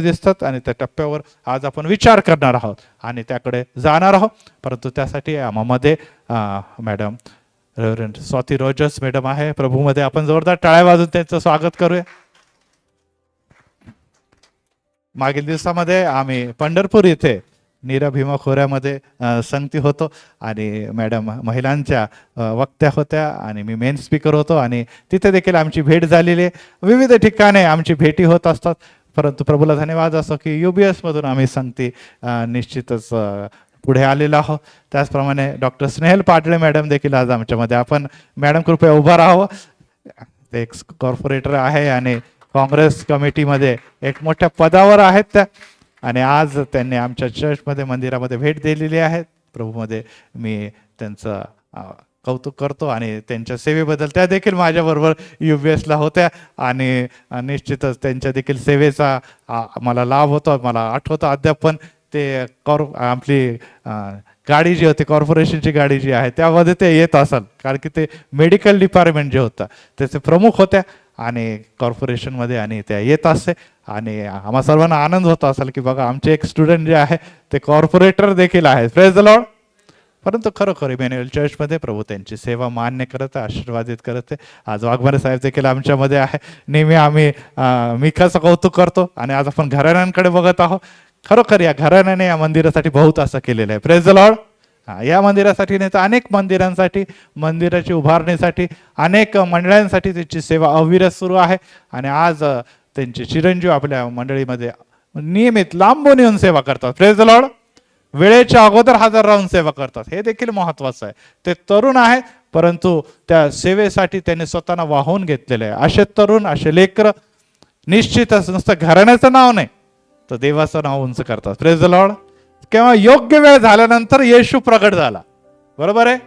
दिसतात आणि त्या टप्प्यावर आज आपण विचार करणार आहोत आणि त्याकडे जाणार आहोत. परंतु त्यासाठी आम्हामध्ये madam reverend Swati Rogers madam आहे प्रभूमध्ये. आपण जोरदार टाळ्या वाजून त्यांचं स्वागत करूया. मागील दिवसामध्ये आम्ही पंढरपूर येथे नीरा भीमा खोऱ्यामध्ये संगती होतो आणि मॅडम महिलांच्या वक्त्या होत्या आणि मी मेन स्पीकर होतो आणि तिथे देखील आमची भेट झालेली आहे. विविध ठिकाणी आमची भेटी होत असतात. परंतु प्रभूला धन्यवाद असो की UBS मधून आम्ही संगती निश्चितच पुढे आलेलो आहोत. त्याचप्रमाणे डॉक्टर स्नेहल पाटळे मॅडम देखील आज आमच्यामध्ये. आपण मॅडम कृपया उभा राहावं. ते एक कॉर्पोरेटर आहे आणि काँग्रेस कमिटीमध्ये एक मोठ्या पदावर आहेत त्या आणि आज त्यांनी आमच्या चर्चमध्ये मंदिरामध्ये भेट दिलेली आहे. प्रभूमध्ये मी त्यांचं कौतुक करतो आणि त्यांच्या सेवेबद्दल त्या देखील माझ्याबरोबर UBSला होत्या आणि निश्चितच त्यांच्या देखील सेवेचा मला लाभ होतो. मला आठवतं अद्याप पण ते आपली गाडी जी होती कॉर्पोरेशनची गाडी जी आहे त्यामध्ये ते येत असाल कारण की ते मेडिकल डिपार्टमेंट जे होतं त्याचे प्रमुख होत्या आणि कॉर्पोरेशनमध्ये आणि त्या येत असते आणि आम्हा सर्वांना आनंद होत असेल की बघा आमचे एक स्टुडंट जे आहे ते कॉर्पोरेटर देखील आहेत. Praise the Lord. परंतु खरोखर इमॅन्युअल चर्चमध्ये प्रभू त्यांची सेवा मान्य करत आशीर्वादित करते. आज वाघमारे साहेब देखील आमच्यामध्ये आहे. नेहमी आम्ही मिखाचं कौतुक करतो आणि आज आपण घराण्यांकडे बघत आहोत. खरोखर या घराण्याने या मंदिरासाठी बहुत असं केलेलं आहे. Praise the Lord. या मंदिरासाठी नाही तर अनेक मंदिरांसाठी मंदिराची उभारणीसाठी अनेक मंडळांसाठी त्यांची सेवा अविरत सुरू आहे आणि आज त्यांचे चिरंजीव आपल्या मंडळीमध्ये नियमित लांबून येऊन सेवा करतात. Praise the Lord. वेळेच्या अगोदर हजर राहून सेवा करतात. हे देखील महत्वाचं आहे. ते तरुण आहेत परंतु त्या सेवेसाठी त्यांनी स्वतःला वाहून घेतलेले आहे. असे तरुण असे लेकर निश्चितच नुसतं घराण्याचं नाव नाही तर देवाचं नाव उंच करतात. Praise the Lord. केव्हा योग्य वेळ झाल्यानंतर येशू प्रगट झाला. बरोबर आहे.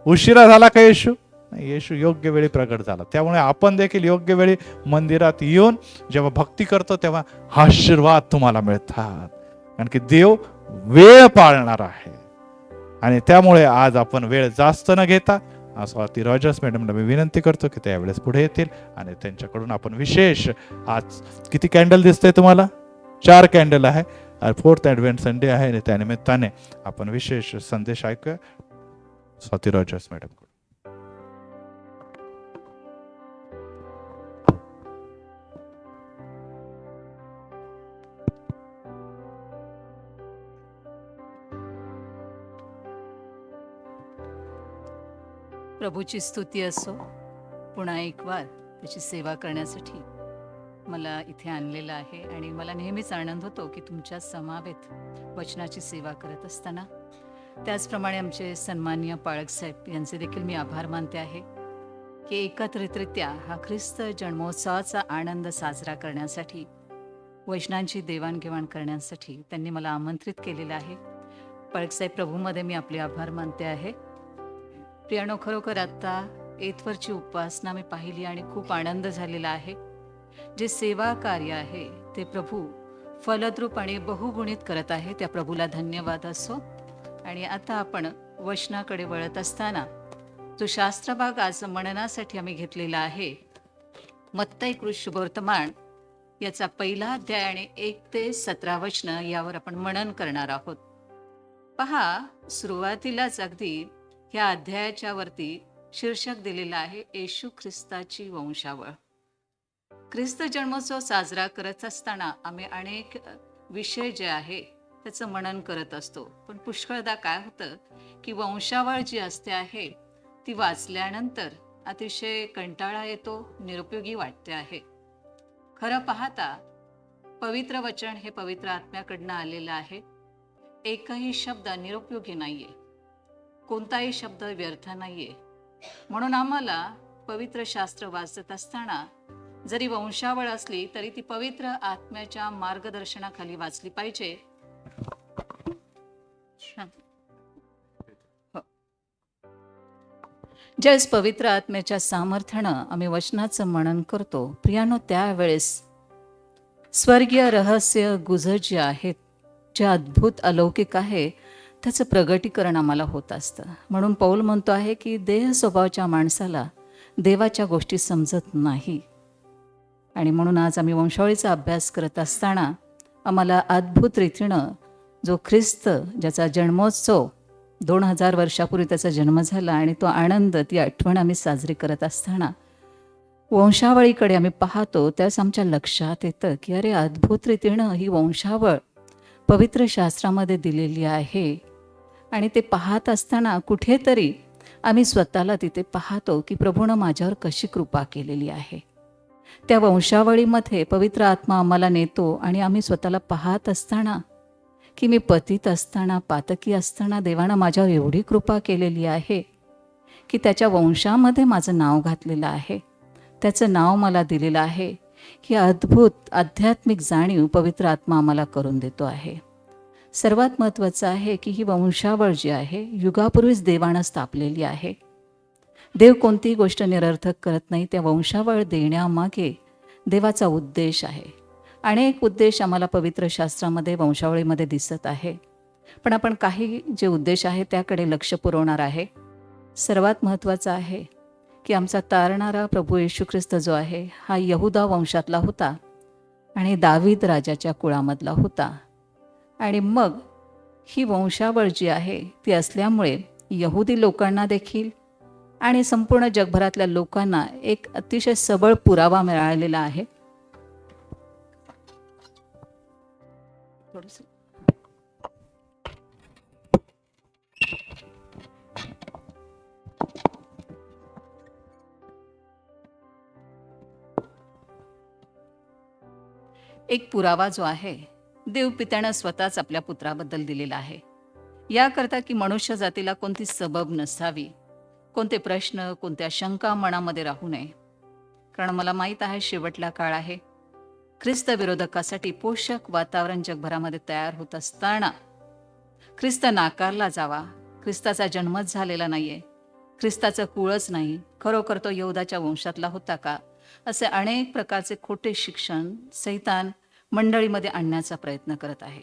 उशिरा झाला का येशू? येशू योग्य वेळी प्रगट झाला. त्यामुळे आपण देखील योग्य वेळी मंदिरात येऊन जेव्हा भक्ती करतो तेव्हा आशीर्वाद तुम्हाला मिळतात कारण की देव वेळ पाळणार आहे आणि त्यामुळे आज आपण वेळ जास्त न घेता स्वाती रॉजर्स मॅडमला मी विनंती करतो की त्यावेळेस पुढे येतील आणि त्यांच्याकडून आपण विशेष आज किती कॅन्डल दिसते तुम्हाला? 4 कॅन्डल आहे. 4th ॲडव्हेंट संडे आहे आणि त्यानिमित्ताने आपण विशेष संदेश ऐकूया स्वाती रॉजर्स मॅडम. प्रभूची स्तुती असो. पुन्हा एक वार त्याची सेवा करण्यासाठी मला इथे आणलेलं आहे आणि मला नेहमीच आनंद होतो की तुमच्या समावेत वचनाची सेवा करत असताना. त्याचप्रमाणे आमचे सन्माननीय पाळक साहेब यांचे देखील मी आभार मानते आहे की एकत्रितरित्या हा ख्रिस्त जन्मोत्सवाचा आनंद साजरा करण्यासाठी वचनांची देवाणघेवाण करण्यासाठी त्यांनी मला आमंत्रित केलेलं आहे. पाळक साहेब प्रभूमध्ये मी आपले आभार मानते आहे. प्रियानो, खरोखर आत्ता एथवरची उपासना मी पाहिली आणि खूप आनंद झालेला आहे. जे सेवा कार्य आहे ते प्रभू फलद्रूप आणि बहुगुणित करत आहे. त्या प्रभूला धन्यवाद असो. आणि आता आपण वचनाकडे वळत असताना जो शास्त्रभाग आज मननासाठी आम्ही घेतलेला आहे मत्तई शुभवर्तमान याचा 1 अध्याय आणि 1 ते 17 वचनं यावर आपण मनन करणार आहोत. पहा, सुरुवातीलाच अगदी ह्या अध्यायाच्या वरती शीर्षक दिलेलं आहे येशू ख्रिस्ताची वंशावळ. ख्रिस्त जन्मोत्सव साजरा करत असताना आम्ही अनेक विषय जे आहे त्याचं मनन करत असतो. पण पुष्कळदा काय होतं की वंशावळ जी असते आहे ती वाचल्यानंतर अतिशय कंटाळा येतो, निरुपयोगी वाटते आहे. खरं पाहता पवित्र वचन हे पवित्र आत्म्याकडनं आलेलं आहे. एकही शब्द निरुपयोगी नाहीये, कोणताही शब्द व्यर्थ नाहीये. म्हणून आम्हाला पवित्र शास्त्र वाचत असताना जरी वंशावळ असली तरी ती पवित्र आत्म्याच्या मार्गदर्शनाखाली वाचली पाहिजे. ज्यावेळेस पवित्र आत्म्याच्या सामर्थ्यानं आम्ही वचनाचं मनन करतो प्रियानो, त्यावेळेस स्वर्गीय रहस्य गुजर जे आहेत, जे अद्भुत अलौकिक आहे त्याचं प्रगटीकरण आम्हाला होत असतं. म्हणून पौल म्हणतो आहे की देह स्वभावाच्या माणसाला देवाच्या गोष्टी समजत नाही. आणि म्हणून आज आम्ही वंशावळीचा अभ्यास करत असताना आम्हाला अद्भुत रीतीनं जो ख्रिस्त, ज्याचा जन्मोत्सव 2000 वर्षापूर्वी त्याचा जन्म झाला आणि तो आनंद, ती आठवण आम्ही साजरी करत असताना वंशावळीकडे आम्ही पाहतो, त्यास आमच्या लक्षात येतं की अरे, अद्भुत रीतीनं ही वंशावळ पवित्र शास्त्रामध्ये दिलेली आहे. आणि ते पाहत असताना कुठेतरी आम्ही स्वतःला तिथे पाहतो की प्रभूनं माझ्यावर कशी कृपा केलेली आहे. त्या वंशावळीमध्ये पवित्र आत्मा आम्हाला नेतो आणि आम्ही स्वतःला पाहत असताना की मी पतित असताना, पातकी असताना देवानं माझ्यावर एवढी कृपा केलेली आहे की त्याच्या वंशामध्ये माझं नाव घातलेलं आहे. त्याचं नाव मला दिलेलं आहे. ही अद्भुत आध्यात्मिक जाणीव पवित्र आत्मा आम्हाला करून देतो आहे. सर्वात महत्त्वाचं आहे की ही वंशावळ जी आहे युगापूर्वीच देवानं स्थापलेली आहे. देव कोणतीही गोष्ट निरर्थक करत नाही. त्या वंशावळ देण्यामागे देवाचा उद्देश आहे. अनेक उद्देश आम्हाला पवित्र शास्त्रामध्ये वंशावळीमध्ये दिसत आहे. पण आपण काही जे उद्देश आहे त्याकडे लक्ष पुरवणार आहे. सर्वात महत्त्वाचं आहे की आमचा तारणारा प्रभू येशू ख्रिस्त जो आहे हा यहुदा वंशातला होता आणि दावीद राजाच्या कुळामधला होता. आणि मग ही वंशावळ जी आहे ती असल्यामुळे यहुदी लोकांना देखील आणि संपूर्ण जगभरातल्या लोकांना एक अतिशय सबळ पुरावा मिळालेला आहे. एक पुरावा जो आहे देवपित्यानं स्वतःच आपल्या पुत्राबद्दल दिलेला आहे. याकरता की मनुष्य जातीला कोणती सबब नसावी, कोणते प्रश्न, कोणत्या शंका मनामध्ये राहू नये. कारण मला माहीत आहे शेवटला काळ आहे. ख्रिस्त विरोधकासाठी पोषक वातावरण जगभरामध्ये तयार होत असताना ख्रिस्त नाकारला जावा, ख्रिस्ताचा जन्मच झालेला नाहीये, ख्रिस्ताचं कुळच नाही, खरोखर तो यहुदाच्या वंशातला होता का, असे अनेक प्रकारचे खोटे शिक्षण सैतान मंडळीमध्ये आणण्याचा प्रयत्न करत आहे.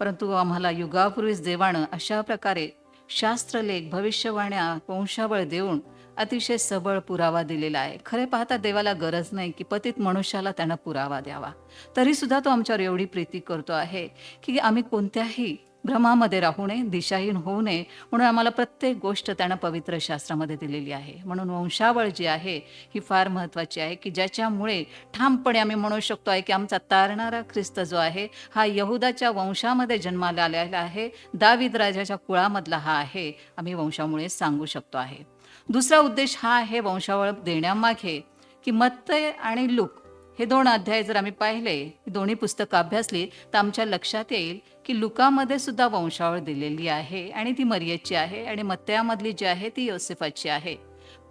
परंतु आम्हाला युगापूर्वीच देवानं अशा प्रकारे शास्त्रलेख, भविष्यवाण्या, वंशावळ देऊन अतिशय सबळ पुरावा दिलेला आहे. खरे पाहता देवाला गरज नाही की पतित मनुष्याला त्यानं पुरावा द्यावा. तरीसुद्धा तो आमच्यावर एवढी प्रीती करतो आहे की आम्ही कोणत्याही भ्रमामध्ये राहू नये, दिशाहीन होऊ नये, म्हणून आम्हाला प्रत्येक गोष्ट त्यानं पवित्र शास्त्रामध्ये दिलेली आहे. म्हणून वंशावळ जी आहे ही फार महत्त्वाची आहे की ज्याच्यामुळे ठामपणे आम्ही म्हणू शकतो आहे की आमचा तारणारा ख्रिस्त जो आहे हा यहुदाच्या वंशामध्ये जन्माला आलेला आहे, दावीद राजाच्या कुळामधला हा आहे, आम्ही वंशामुळे सांगू शकतो आहे. दुसरा उद्देश हा आहे वंशावळ देण्यामागे की मत्तय आणि लूक हे 2 अध्याय जर आम्ही पाहिले, दोन्ही पुस्तकं अभ्यासली तर आमच्या लक्षात येईल की लुकामध्ये सुद्धा वंशावळ दिलेली आहे आणि ती मरियेची आहे आणि मत्तयामधली जी आहे ती योसेफाची आहे.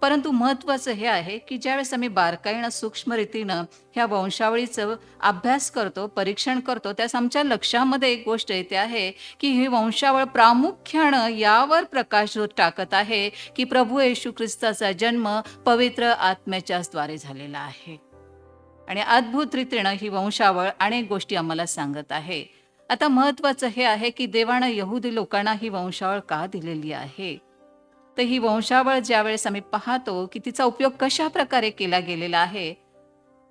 परंतु महत्त्वाचं हे आहे की ज्यावेळेस आम्ही बारकाईनं सूक्ष्म रीतीनं ह्या वंशावळीचं अभ्यास करतो, परीक्षण करतो, त्यास आमच्या लक्षामध्ये एक गोष्ट येते आहे की ही वंशावळ प्रामुख्यानं यावर प्रकाश टाकत आहे की प्रभू येशू ख्रिस्ताचा जन्म पवित्र आत्म्याच्याच द्वारे झालेला आहे. आणि अद्भुत रीतीनं ही वंशावळ अनेक गोष्टी आम्हाला सांगत आहे. आता महत्त्वाचं हे आहे की देवानं यहुदी लोकांना ही वंशावळ का दिलेली आहे. तर ही वंशावळ ज्यावेळेस आम्ही पाहतो की तिचा उपयोग कशा प्रकारे केला गेलेला आहे,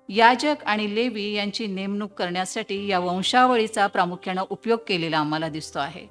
याजक आणि लेवी यांची नेमणूक करण्यासाठी या वंशावळीचा प्रामुख्यानं उपयोग केलेला आम्हाला दिसतो आहे.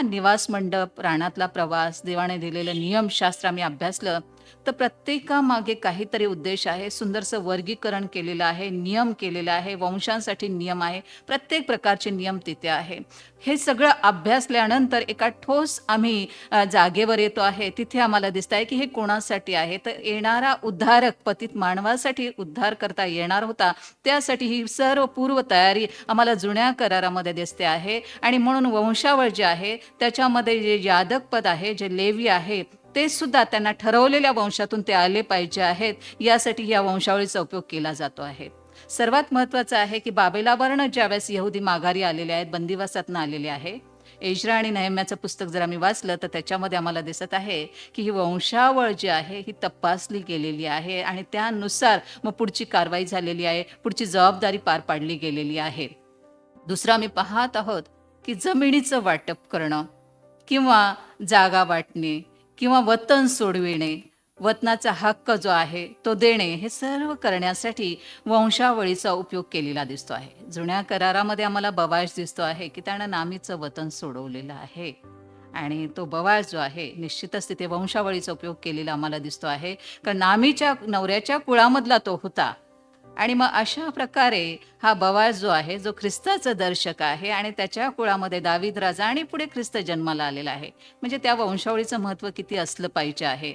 निवास मंडप, रानातला प्रवास, देवाने दिलेलं नियमशास्त्र आम्ही अभ्यासलं तर प्रत्येकामागे काहीतरी उद्देश आहे. सुंदरसं वर्गीकरण केलेलं आहे, नियम केलेला आहे, वंशांसाठी नियम आहे, प्रत्येक प्रकारचे नियम तिथे आहे. हे सगळं अभ्यासल्यानंतर एका ठोस आम्ही जागेवर येतो आहे. तिथे आम्हाला दिसत आहे की हे कोणासाठी आहे, तर येणारा उद्धारक, पतित मानवासाठी उद्धार करता येणार होता, त्यासाठी ही सर्व पूर्व तयारी आम्हाला जुन्या करारामध्ये दिसते आहे. आणि म्हणून वंशावळ जे आहे त्याच्यामध्ये जे याजक पद आहे, जे लेवी आहे, ते सुद्धा त्यांना ठरवलेल्या वंशातून ते आले पाहिजे आहेत, यासाठी या वंशावळीचा उपयोग केला जातो आहे. सर्वात महत्त्वाचं आहे की बाबेलावरनं ज्यावेळेस यहुदी माघारी आलेले आहेत, बंदिवासातनं आलेले आहे, एज्रा आणि नेहम्याचं पुस्तक जर आम्ही वाचलं तर त्याच्यामध्ये आम्हाला दिसत आहे की ही वंशावळ जी आहे ही तपासली गेलेली आहे आणि त्यानुसार मग पुढची कारवाई झालेली आहे, पुढची जबाबदारी पार पाडली गेलेली आहे. दुसरं आम्ही पाहत आहोत की जमिनीचं वाटप करणं किंवा जागा वाटणे किंवा वतन सोडविणे, वतनाचा हक्क जो आहे तो देणे, हे सर्व करण्यासाठी वंशावळीचा उपयोग केलेला दिसतो आहे. जुन्या करारामध्ये आम्हाला बवाश दिसतो आहे की त्यानं नामीचं वतन सोडवलेलं आहे. आणि तो बवाश जो आहे निश्चितच तिथे वंशावळीचा उपयोग केलेला आम्हाला दिसतो आहे, कारण नामीच्या नवऱ्याच्या कुळामधला तो होता. आणि मग अशा प्रकारे हा बवाज जो आहे, जो ख्रिस्ताचा दर्शक आहे आणि त्याच्या कुळामध्ये दावीद राजा आणि पुढे ख्रिस्त जन्माला आलेला आहे. म्हणजे त्या वंशावळीचं महत्त्व किती असलं पाहिजे आहे.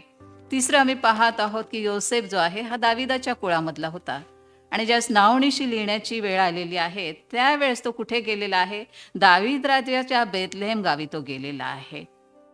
तिसरं आम्ही पाहत आहोत की योसेफ जो आहे हा दाविदाच्या कुळामधला होता. आणि ज्यावेळेस नावनिशी लिहिण्याची वेळ आलेली आहे, त्यावेळेस तो कुठे गेलेला आहे? दावीद राजाच्या बेथलेहेम गावी तो गेलेला आहे.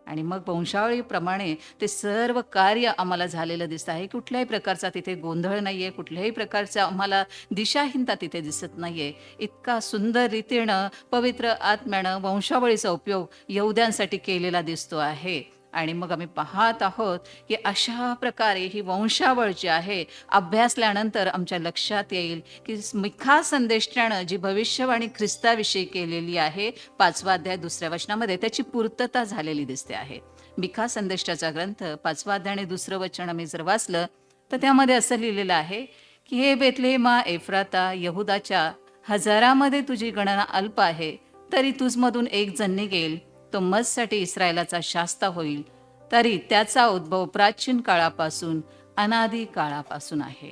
आणि मग वंशावळीप्रमाणे ते सर्व कार्य आम्हाला झालेलं दिसतं आहे. कुठल्याही प्रकारचा तिथे गोंधळ नाहीये, कुठल्याही प्रकारचा आम्हाला दिशाहीनता तिथे दिसत नाहीये. इतका सुंदर रीतीनं पवित्र आत्म्यानं वंशावळीचा उपयोग यहूद्यांसाठी केलेला दिसतो आहे. आणि मग आम्ही पाहत आहोत की अशा प्रकारे ही वंशावळ जी आहे अभ्यासल्यानंतर आमच्या लक्षात येईल की मिखा संदेष्ट्यानं जी भविष्यवाणी ख्रिस्ताविषयी केलेली आहे 5वा अध्याय 2ऱ्या वचनामध्ये, त्याची पूर्तता झालेली दिसते आहे. मिखा संदेष्टाचा ग्रंथ 5वा अध्याय आणि 2रं वचन आम्ही जर वाचलं तर त्यामध्ये असं लिहिलेलं आहे की हे बेथलेहेमा एफ्राता, यहूदाच्या हजारामध्ये तुझी गणना अल्प आहे, तरी तुझमधून एक जण निघेल, तो मजसाठी इस्रायलाचा शास्ता होईल, तरी त्याचा उद्भव प्राचीन काळापासून अनादी काळापासून आहे.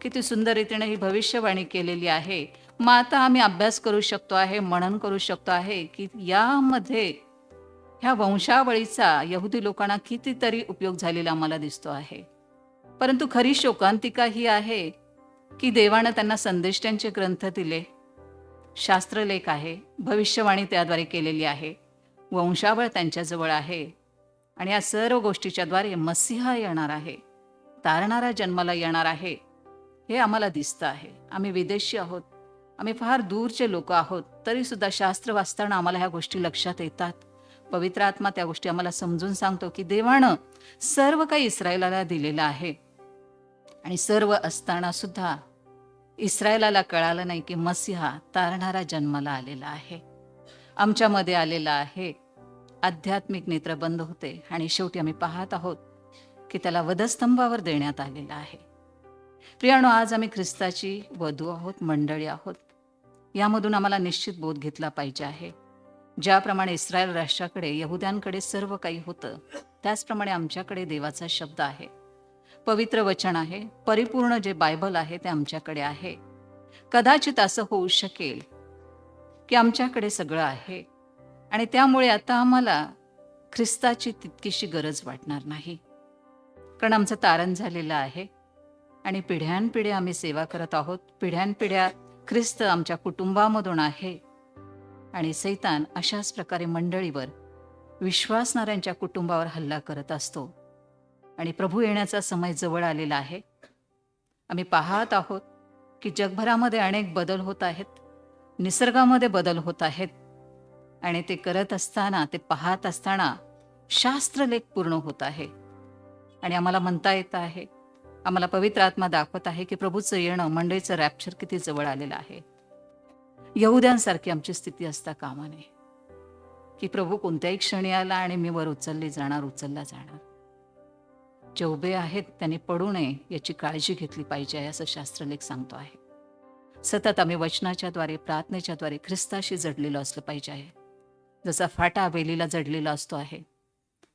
किती सुंदर रीतीने ही भविष्यवाणी केलेली आहे. मग आता आम्ही अभ्यास करू शकतो आहे, मनन करू शकतो आहे की यामध्ये ह्या वंशावळीचा यहुदी लोकांना कितीतरी उपयोग झालेला आम्हाला दिसतो आहे. परंतु खरी शोकांतिका ही आहे की देवानं त्यांना संदेष्ट्यांचे ग्रंथ दिले, शास्त्रलेख आहे, भविष्यवाणी त्याद्वारे केलेली आहे, वंशावळ त्यांच्याजवळ आहे आणि या सर्व गोष्टीच्याद्वारे मसीहा येणार आहे, तारणारा जन्माला येणार आहे, हे आम्हाला दिसतं आहे. आम्ही विदेशी आहोत, आम्ही फार दूरचे लोक आहोत, तरीसुद्धा शास्त्र वाचताना आम्हाला ह्या गोष्टी लक्षात येतात. पवित्र आत्मा त्या गोष्टी आम्हाला समजून सांगतो की देवानं सर्व काही इस्रायलाला दिलेलं आहे. आणि सर्व असताना सुद्धा इस्रायलाला कळालं नाही की मसीहा तारणारा जन्माला आलेला आहे, आमच्यामध्ये आलेला आहे. आध्यात्मिक नेत्र बंद होते आणि शेवटी आम्ही पाहत आहोत की त्याला वधस्तंभावर देण्यात आलेला आहे. प्रियानो, आज आम्ही ख्रिस्ताची वधू आहोत, मंडळी आहोत. यामधून आम्हाला निश्चित बोध घेतला पाहिजे आहे. ज्याप्रमाणे इस्रायल राष्ट्राकडे, यहुद्यांकडे सर्व काही होतं, त्याचप्रमाणे आमच्याकडे देवाचा शब्द आहे, पवित्र वचन आहे, परिपूर्ण जे बायबल आहे ते आमच्याकडे आहे. कदाचित असं होऊ शकेल की आमच्याकडे सगळं आहे आणि त्यामुळे आता आम्हाला ख्रिस्ताची तितकीशी गरज वाटणार नाही, कारण आमचं तारण झालेलं आहे आणि पिढ्यानपिढ्या आम्ही सेवा करत आहोत. पिढ्यानपिढ्या ख्रिस्त आमच्या कुटुंबामधून आहे आणि सैतान अशाच प्रकारे मंडळीवर, विश्वासणाऱ्यांच्या कुटुंबावर हल्ला करत असतो. आणि प्रभू येण्याचा समय जवळ आलेला आहे. आम्ही पाहत आहोत की जगभरामध्ये अनेक बदल होत आहेत, निसर्गामध्ये बदल होत आहेत आणि ते करत असताना, ते पाहत असताना शास्त्रलेख पूर्ण होत आहे. आणि आम्हाला म्हणता येत आहे, आम्हाला पवित्र आत्मा दाखवत आहे की प्रभूचं येणं, मंडळीचं रॅप्चर किती जवळ आलेलं आहे. यहुद्यांसारखी आमची स्थिती असता कामा नये की प्रभू कोणत्याही क्षणी आला आणि मी वर उचलला जाणार. जे उभे आहेत त्यांनी पडू नये याची काळजी घेतली पाहिजे आहे, असं शास्त्रलेख सांगतो आहे. सतत आम्ही वचनाच्याद्वारे, प्रार्थनेच्याद्वारे ख्रिस्ताशी जडलेलो असलं पाहिजे आहे. जसा फाटा वेलीला जडलेला असतो आहे,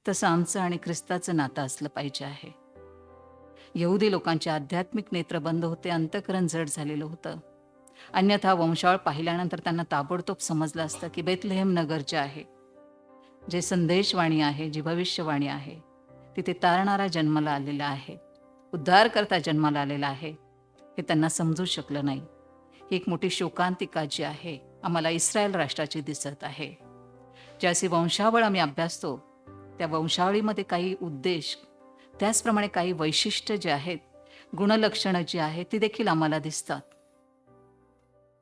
तसं आमचं आणि ख्रिस्ताचं नातं असलं पाहिजे आहे. यहुदी लोकांचे आध्यात्मिक नेत्र बंद होते, अंतःकरण जड झालेलं होतं. अन्यथा वंशावळ पाहिल्यानंतर त्यांना ताबडतोब समजलं असतं की बेथलेहेम नगर जे आहे, जे संदेशवाणी आहे, जी भविष्यवाणी आहे, तिथे तारणारा जन्माला आलेला आहे, उद्धारकर्ता जन्माला आलेला आहे, हे त्यांना समजू शकलं नाही. ही एक मोठी शोकांतिका जी आहे आम्हाला इस्रायल राष्ट्राची दिसत आहे. ज्याची वंशावळ आम्ही अभ्यासतो, त्या वंशावळीमध्ये काही उद्देश, त्याचप्रमाणे काही वैशिष्ट्य जे आहेत, गुणलक्षणं जी आहेत, ती देखील आम्हाला दिसतात.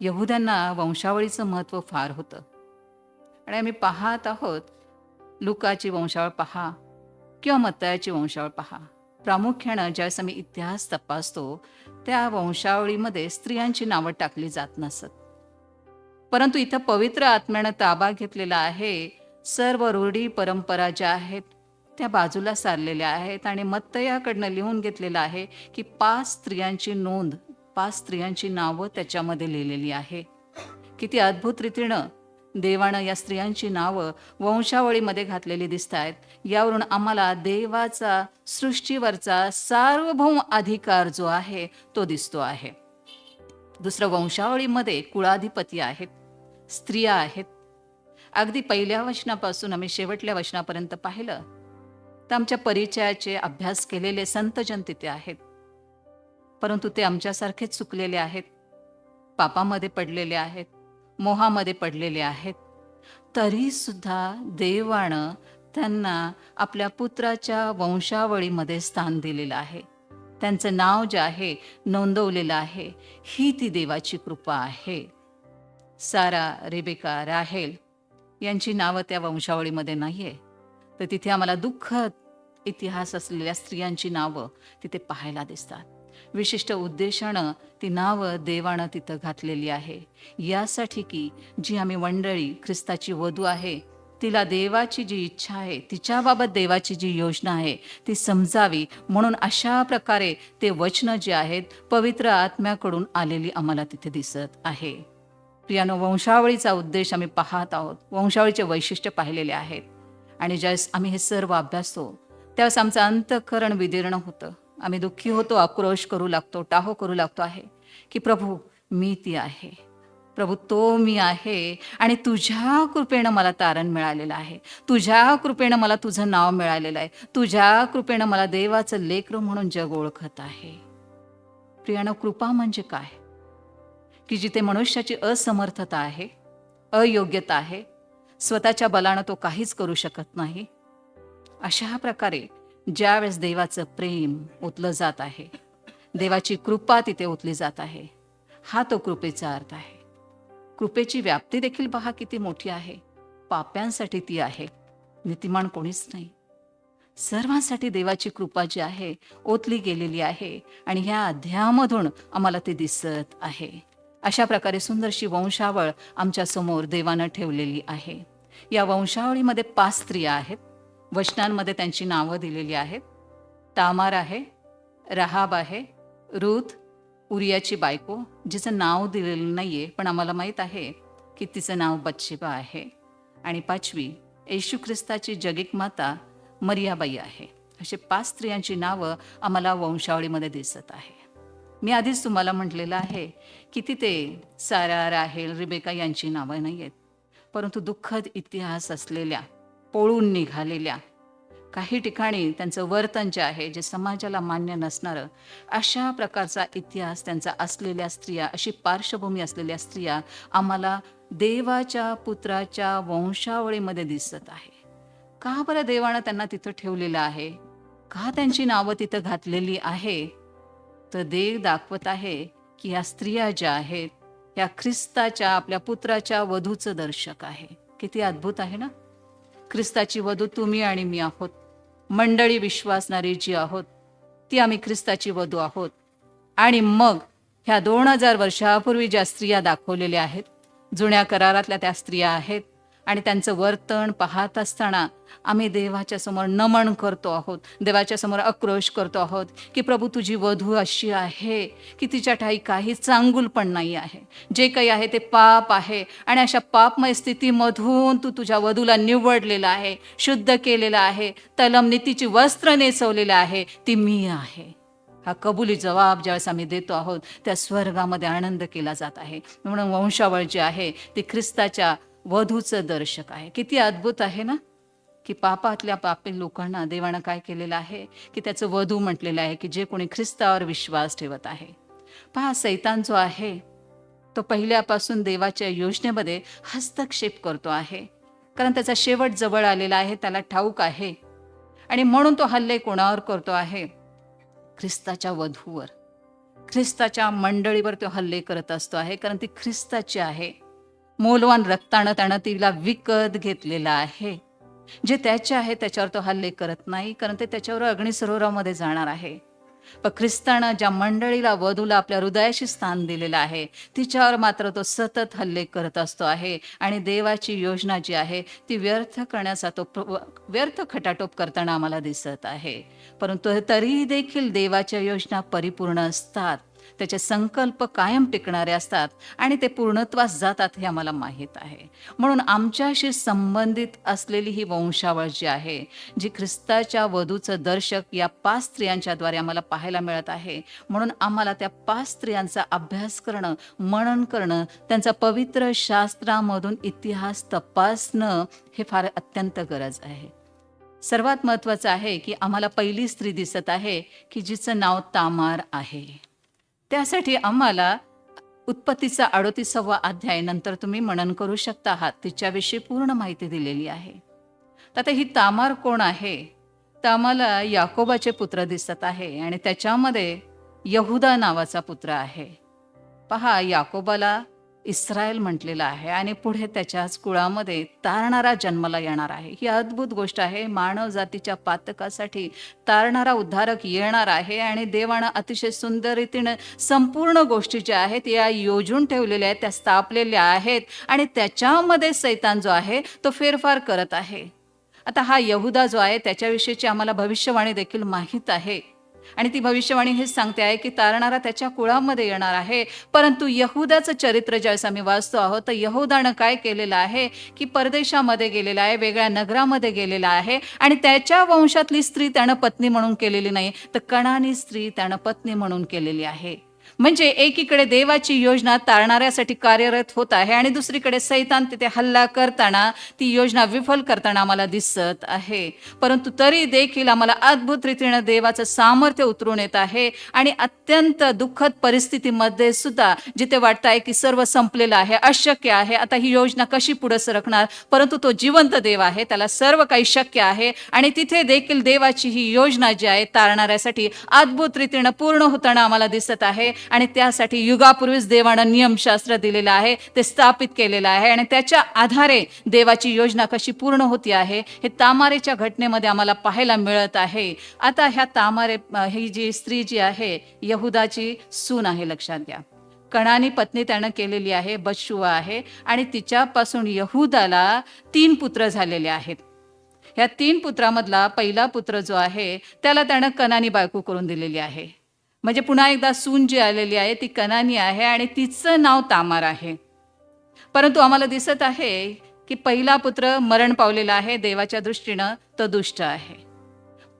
यहुद्यांना वंशावळीचं महत्त्व फार होतं आणि आम्ही पाहत आहोत, लुकाची वंशावळ पहा किंवा मत्तायाची वंशावळ पहा. प्रामुख्यानं ज्यावेळेस आम्ही इतिहास तपासतो, त्या वंशावळीमध्ये स्त्रियांची नावं टाकली जात नसत. परंतु इथं पवित्र आत्म्यानं ताबा घेतलेला आहे. सर्व रूढी परंपरा ज्या आहेत, त्या बाजूला सारलेल्या आहेत आणि मत्तयाकडनं लिहून घेतलेलं आहे की 5 स्त्रियांची नोंद, 5 स्त्रियांची नावं त्याच्यामध्ये लिहिलेली आहे. किती अद्भुत रीतीनं देवानं या स्त्रियांची नावं वंशावळीमध्ये घातलेली दिसत आहेत. यावरून आम्हाला देवाचा सृष्टीवरचा सार्वभौम अधिकार जो आहे तो दिसतो आहे. दुसरं, वंशावळीमध्ये कुळाधिपती आहेत, स्त्रिया आहेत. अगदी पहिल्या वचनापासून आम्ही शेवटल्या वचनापर्यंत पाहिलं तर आमच्या परिचयाचे अभ्यास केलेले संतजन तिथे आहेत, परंतु ते आमच्यासारखेच चुकलेले आहेत, पापामध्ये पडलेले आहेत, मोहामध्ये पडलेले आहेत. तरी सुद्धा देवानं त्यांना आपल्या पुत्राच्या वंशावळीमध्ये स्थान दिलेलं आहे. त्यांचं नाव जे आहे नोंदवलेलं आहे. ही ती देवाची कृपा आहे. सारा, रेबेका, राहेल यांची नावं त्या वंशावळीमध्ये नाही आहे, तर तिथे आम्हाला दुःखद इतिहास असलेल्या स्त्रियांची नावं तिथे पाहायला दिसतात. विशिष्ट उद्देशानं ती नावं देवानं तिथं घातलेली आहे, यासाठी की जी आम्ही मंडळी ख्रिस्ताची वधू आहे, तिला देवाची जी इच्छा आहे, तिच्याबाबत देवाची जी योजना आहे ती समजावी, म्हणून अशा प्रकारे ते वचनं जे आहेत पवित्र आत्म्याकडून आलेली आम्हाला तिथे दिसत आहे. प्रियानो, वंशावळीचा उद्देश आम्ही पाहत आहोत, वंशावळीचे वैशिष्ट्य पाहिलेले आहेत. आणि ज्यावेळेस आम्ही हे सर्व अभ्यासतो त्यावेळेस आमचं अंतःकरण विदीर्ण होतं. आम्ही दुःखी होतो, आक्रोश करू लागतो, टाहो करू लागतो आहे की प्रभू मी ती आहे, प्रभू तो मी आहे आणि तुझ्या कृपेनं मला तारण मिळालेलं आहे, तुझ्या कृपेनं मला तुझं नाव मिळालेलं आहे, तुझ्या कृपेनं मला देवाचं लेकरं म्हणून जग ओळखत आहे. प्रियानो, कृपा म्हणजे काय? की जिथे मनुष्याची असमर्थता आहे, अयोग्यता आहे, स्वतःच्या बलानं तो काहीच करू शकत नाही, अशा प्रकारे ज्यावेळेस देवाचं प्रेम ओतलं जात आहे, देवाची कृपा तिथे ओतली जात आहे, हा तो कृपेचा अर्थ आहे. कृपेची व्याप्ती देखील पहा किती मोठी आहे. पाप्यांसाठी ती आहे, नीतिमान कोणीच नाही. सर्वांसाठी देवाची कृपा जी आहे ओतली गेलेली आहे आणि ह्या अध्यायामधून आम्हाला ते दिसत आहे. अशा प्रकारे सुंदरशी वंशावळ आमच्या समोर देवानं ठेवलेली आहे. या वंशावळीमध्ये 5 स्त्रिया आहेत. वचनांमध्ये त्यांची नावं दिलेली आहेत. तामार आहे, राहाब आहे, रूथ, उरियाची बायको, जिचं नाव दिलेलं नाहीये पण आम्हाला माहीत आहे की तिचं नाव बत्शेबा आहे, आणि 5वी येशू ख्रिस्ताची जगिक माता मरियाबाई आहे. असे 5 स्त्रियांची नावं आम्हाला वंशावळीमध्ये दिसत आहे. मी आधीच तुम्हाला म्हटलेलं आहे की तिथे सारा, राहेल, रिबेका यांची नावं नाही आहेत, परंतु दुःखद इतिहास असलेल्या, पळून निघालेल्या, काही ठिकाणी त्यांचं वर्तन जे आहे जे समाजाला मान्य नसणारं, अशा प्रकारचा इतिहास त्यांचा असलेल्या स्त्रिया, अशी पार्श्वभूमी असलेल्या स्त्रिया आम्हाला देवाच्या पुत्राच्या वंशावळीमध्ये दिसत आहे. का बरं देवानं त्यांना तिथं ठेवलेलं आहे? का त्यांची नावं तिथं घातलेली आहे? तर देव दाखवत आहे की या स्त्रिया ज्या आहेत या ख्रिस्ताच्या, आपल्या पुत्राच्या वधूचं दर्शक आहे. किती अद्भुत आहे ना? ख्रिस्ताची वधू तुम्ही आणि मी आहोत. मंडळी विश्वासणारी जी आहोत ती आम्ही ख्रिस्ताची वधू आहोत. आणि मग ह्या 2000 वर्षापूर्वी ज्या स्त्रिया दाखवलेल्या आहेत, जुन्या करारातल्या त्या स्त्रिया आहेत, आणि त्यांचं वर्तन पाहत असताना आम्ही देवाच्या समोर नमन करतो आहोत, देवाच्या समोर आक्रोश करतो आहोत की प्रभू तुझी वधू अशी आहे की तिच्या ठाई काही चांगुल पण नाही आहे, जे काही आहे ते पाप आहे, आणि अशा पापमय स्थितीमधून तू तुझ्या वधूला निवडलेलं आहे, शुद्ध केलेलं आहे, तलम नीतीची वस्त्र नेसवलेलं आहे, ती मी आहे. हा कबुली जबाब ज्यावेळेस आम्ही देतो आहोत त्या स्वर्गामध्ये आनंद केला जात आहे. म्हणून वंशावळ जी आहे ती ख्रिस्ताच्या वधूचं दर्शक आहे. किती अद्भुत आहे ना? की पापातल्या पापी लोकांना देवानं काय केलेलं आहे की त्याचं वधू म्हटलेलं आहे की जे कोणी ख्रिस्तावर विश्वास ठेवत आहे. पहा, सैतान जो आहे तो पहिल्यापासून देवाच्या योजनेमध्ये हस्तक्षेप करतो आहे, कारण त्याचा शेवट जवळ आलेला आहे, त्याला ठाऊक आहे, आणि म्हणून तो हल्ले कोणावर करतो आहे? ख्रिस्ताच्या वधूवर, ख्रिस्ताच्या मंडळीवर तो हल्ले करत असतो आहे, कारण ती ख्रिस्ताची आहे. मौल्यवान रक्तानं त्यानं तिला विकत घेतलेला आहे. जे त्याचे आहे त्याच्यावर तो हल्ले करत नाही, कारण ते त्याच्यावर अग्निसरोवरामध्ये जाणार आहे. पण ख्रिस्तानं ज्या मंडळीला, वधूला आपल्या हृदयाशी स्थान दिलेलं आहे, तिच्यावर मात्र तो सतत हल्ले करत असतो आहे आणि देवाची योजना जी आहे ती व्यर्थ करण्याचा तो व्यर्थ खटाटोप करताना आम्हाला दिसत आहे. परंतु तरीही देखील देवाच्या योजना परिपूर्ण असतात, त्याचे संकल्प कायम टिकणारे असतात आणि ते पूर्णत्वास जातात हे आम्हाला माहीत आहे. म्हणून आमच्याशी संबंधित असलेली ही वंशावळ जी आहे, जी ख्रिस्ताच्या वधूचं दर्शक या 5 स्त्रियांच्याद्वारे आम्हाला पाहायला मिळत आहे, म्हणून आम्हाला त्या 5 स्त्रियांचा अभ्यास करणं, मनन करणं, त्यांचा पवित्र शास्त्रामधून इतिहास तपासणं हे फार अत्यंत गरज आहे. सर्वात महत्त्वाचं आहे की आम्हाला पहिली स्त्री दिसत आहे की जिचं नाव तामार आहे. त्यासाठी आम्हाला उत्पत्तीचा 38वा अध्याय नंतर तुम्ही मनन करू शकता आहात, तिच्याविषयी पूर्ण माहिती दिलेली आहे. तर आता ही तामार कोण आहे? तर आम्हाला याकोबाचे पुत्र दिसत आहे आणि त्याच्यामध्ये यहुदा नावाचा पुत्र आहे. पहा, याकोबाला इस्रायल म्हटलेलं आहे आणि पुढे त्याच्याच कुळामध्ये तारणारा जन्माला येणार आहे. ही अद्भुत गोष्ट आहे. मानव जातीच्या पातकासाठी तारणारा उद्धारक येणार आहे आणि देवानं अतिशय सुंदर रीतीनं संपूर्ण गोष्टी ज्या आहेत या योजून ठेवलेल्या आहेत, त्या स्थापलेल्या आहेत आणि त्याच्यामध्ये सैतान जो आहे तो फेरफार करत आहे. आता हा यहुदा जो आहे त्याच्याविषयीची आम्हाला भविष्यवाणी देखील माहीत आहे आणि ती भविष्यवाणी हेच सांगते आहे की तारणारा त्याच्या कुळामध्ये येणार आहे. परंतु यहुदाचं चरित्र ज्यावेळेस आम्ही वाचतो आहोत तर यहुदानं काय केलेलं आहे की परदेशामध्ये गेलेला आहे, वेगळ्या नगरामध्ये गेलेला आहे आणि त्याच्या वंशातली स्त्री त्यानं पत्नी म्हणून केलेली नाही, तर कणानी स्त्री त्यानं पत्नी म्हणून केलेली आहे. म्हणजे एकीकडे देवाची योजना तारणाऱ्यासाठी कार्यरत होत आहे आणि दुसरीकडे सैतान तिथे हल्ला करताना ती योजना विफल करताना आम्हाला दिसत आहे. परंतु तरी देखील आम्हाला अद्भुत रीतीनं देवाचं सामर्थ्य उतरून येत आहे आणि अत्यंत दुःखद परिस्थितीमध्ये सुद्धा जिथे वाटत आहे की सर्व संपलेलं आहे, अशक्य आहे, आता ही योजना कशी पुढे सरकणार, परंतु तो जिवंत देव आहे, त्याला सर्व काही शक्य आहे आणि तिथे देखील देवाची ही योजना जी आहे तारणाऱ्यासाठी अद्भुत रीतीनं पूर्ण होताना आम्हाला दिसत आहे. आणि त्यासाठी युगापूर्वीच देवानं नियमशास्त्र दिलेलं आहे, ते स्थापित केलेलं आहे आणि त्याच्या आधारे देवाची योजना कशी पूर्ण होती आहे हे तामारेच्या घटनेमध्ये आम्हाला पाहायला मिळत आहे. आता ह्या तामारे ही जी स्त्री जी आहे यहुदाची सून आहे, लक्षात घ्या. कणानी पत्नी त्यानं केलेली आहे, बतशुवा आहे आणि तिच्यापासून यहुदाला 3 पुत्र झालेले आहेत. ह्या 3 पुत्रामधला पहिला पुत्र जो आहे त्याला त्यानं कनानी बायको करून दिलेली आहे. म्हणजे पुन्हा एकदा सून जी आलेली आहे ती कनानी आहे आणि तिचं नाव तामार आहे. परंतु आम्हाला दिसत आहे की पहिला पुत्र मरण पावलेला आहे, देवाच्या दृष्टीनं तो दुष्ट आहे.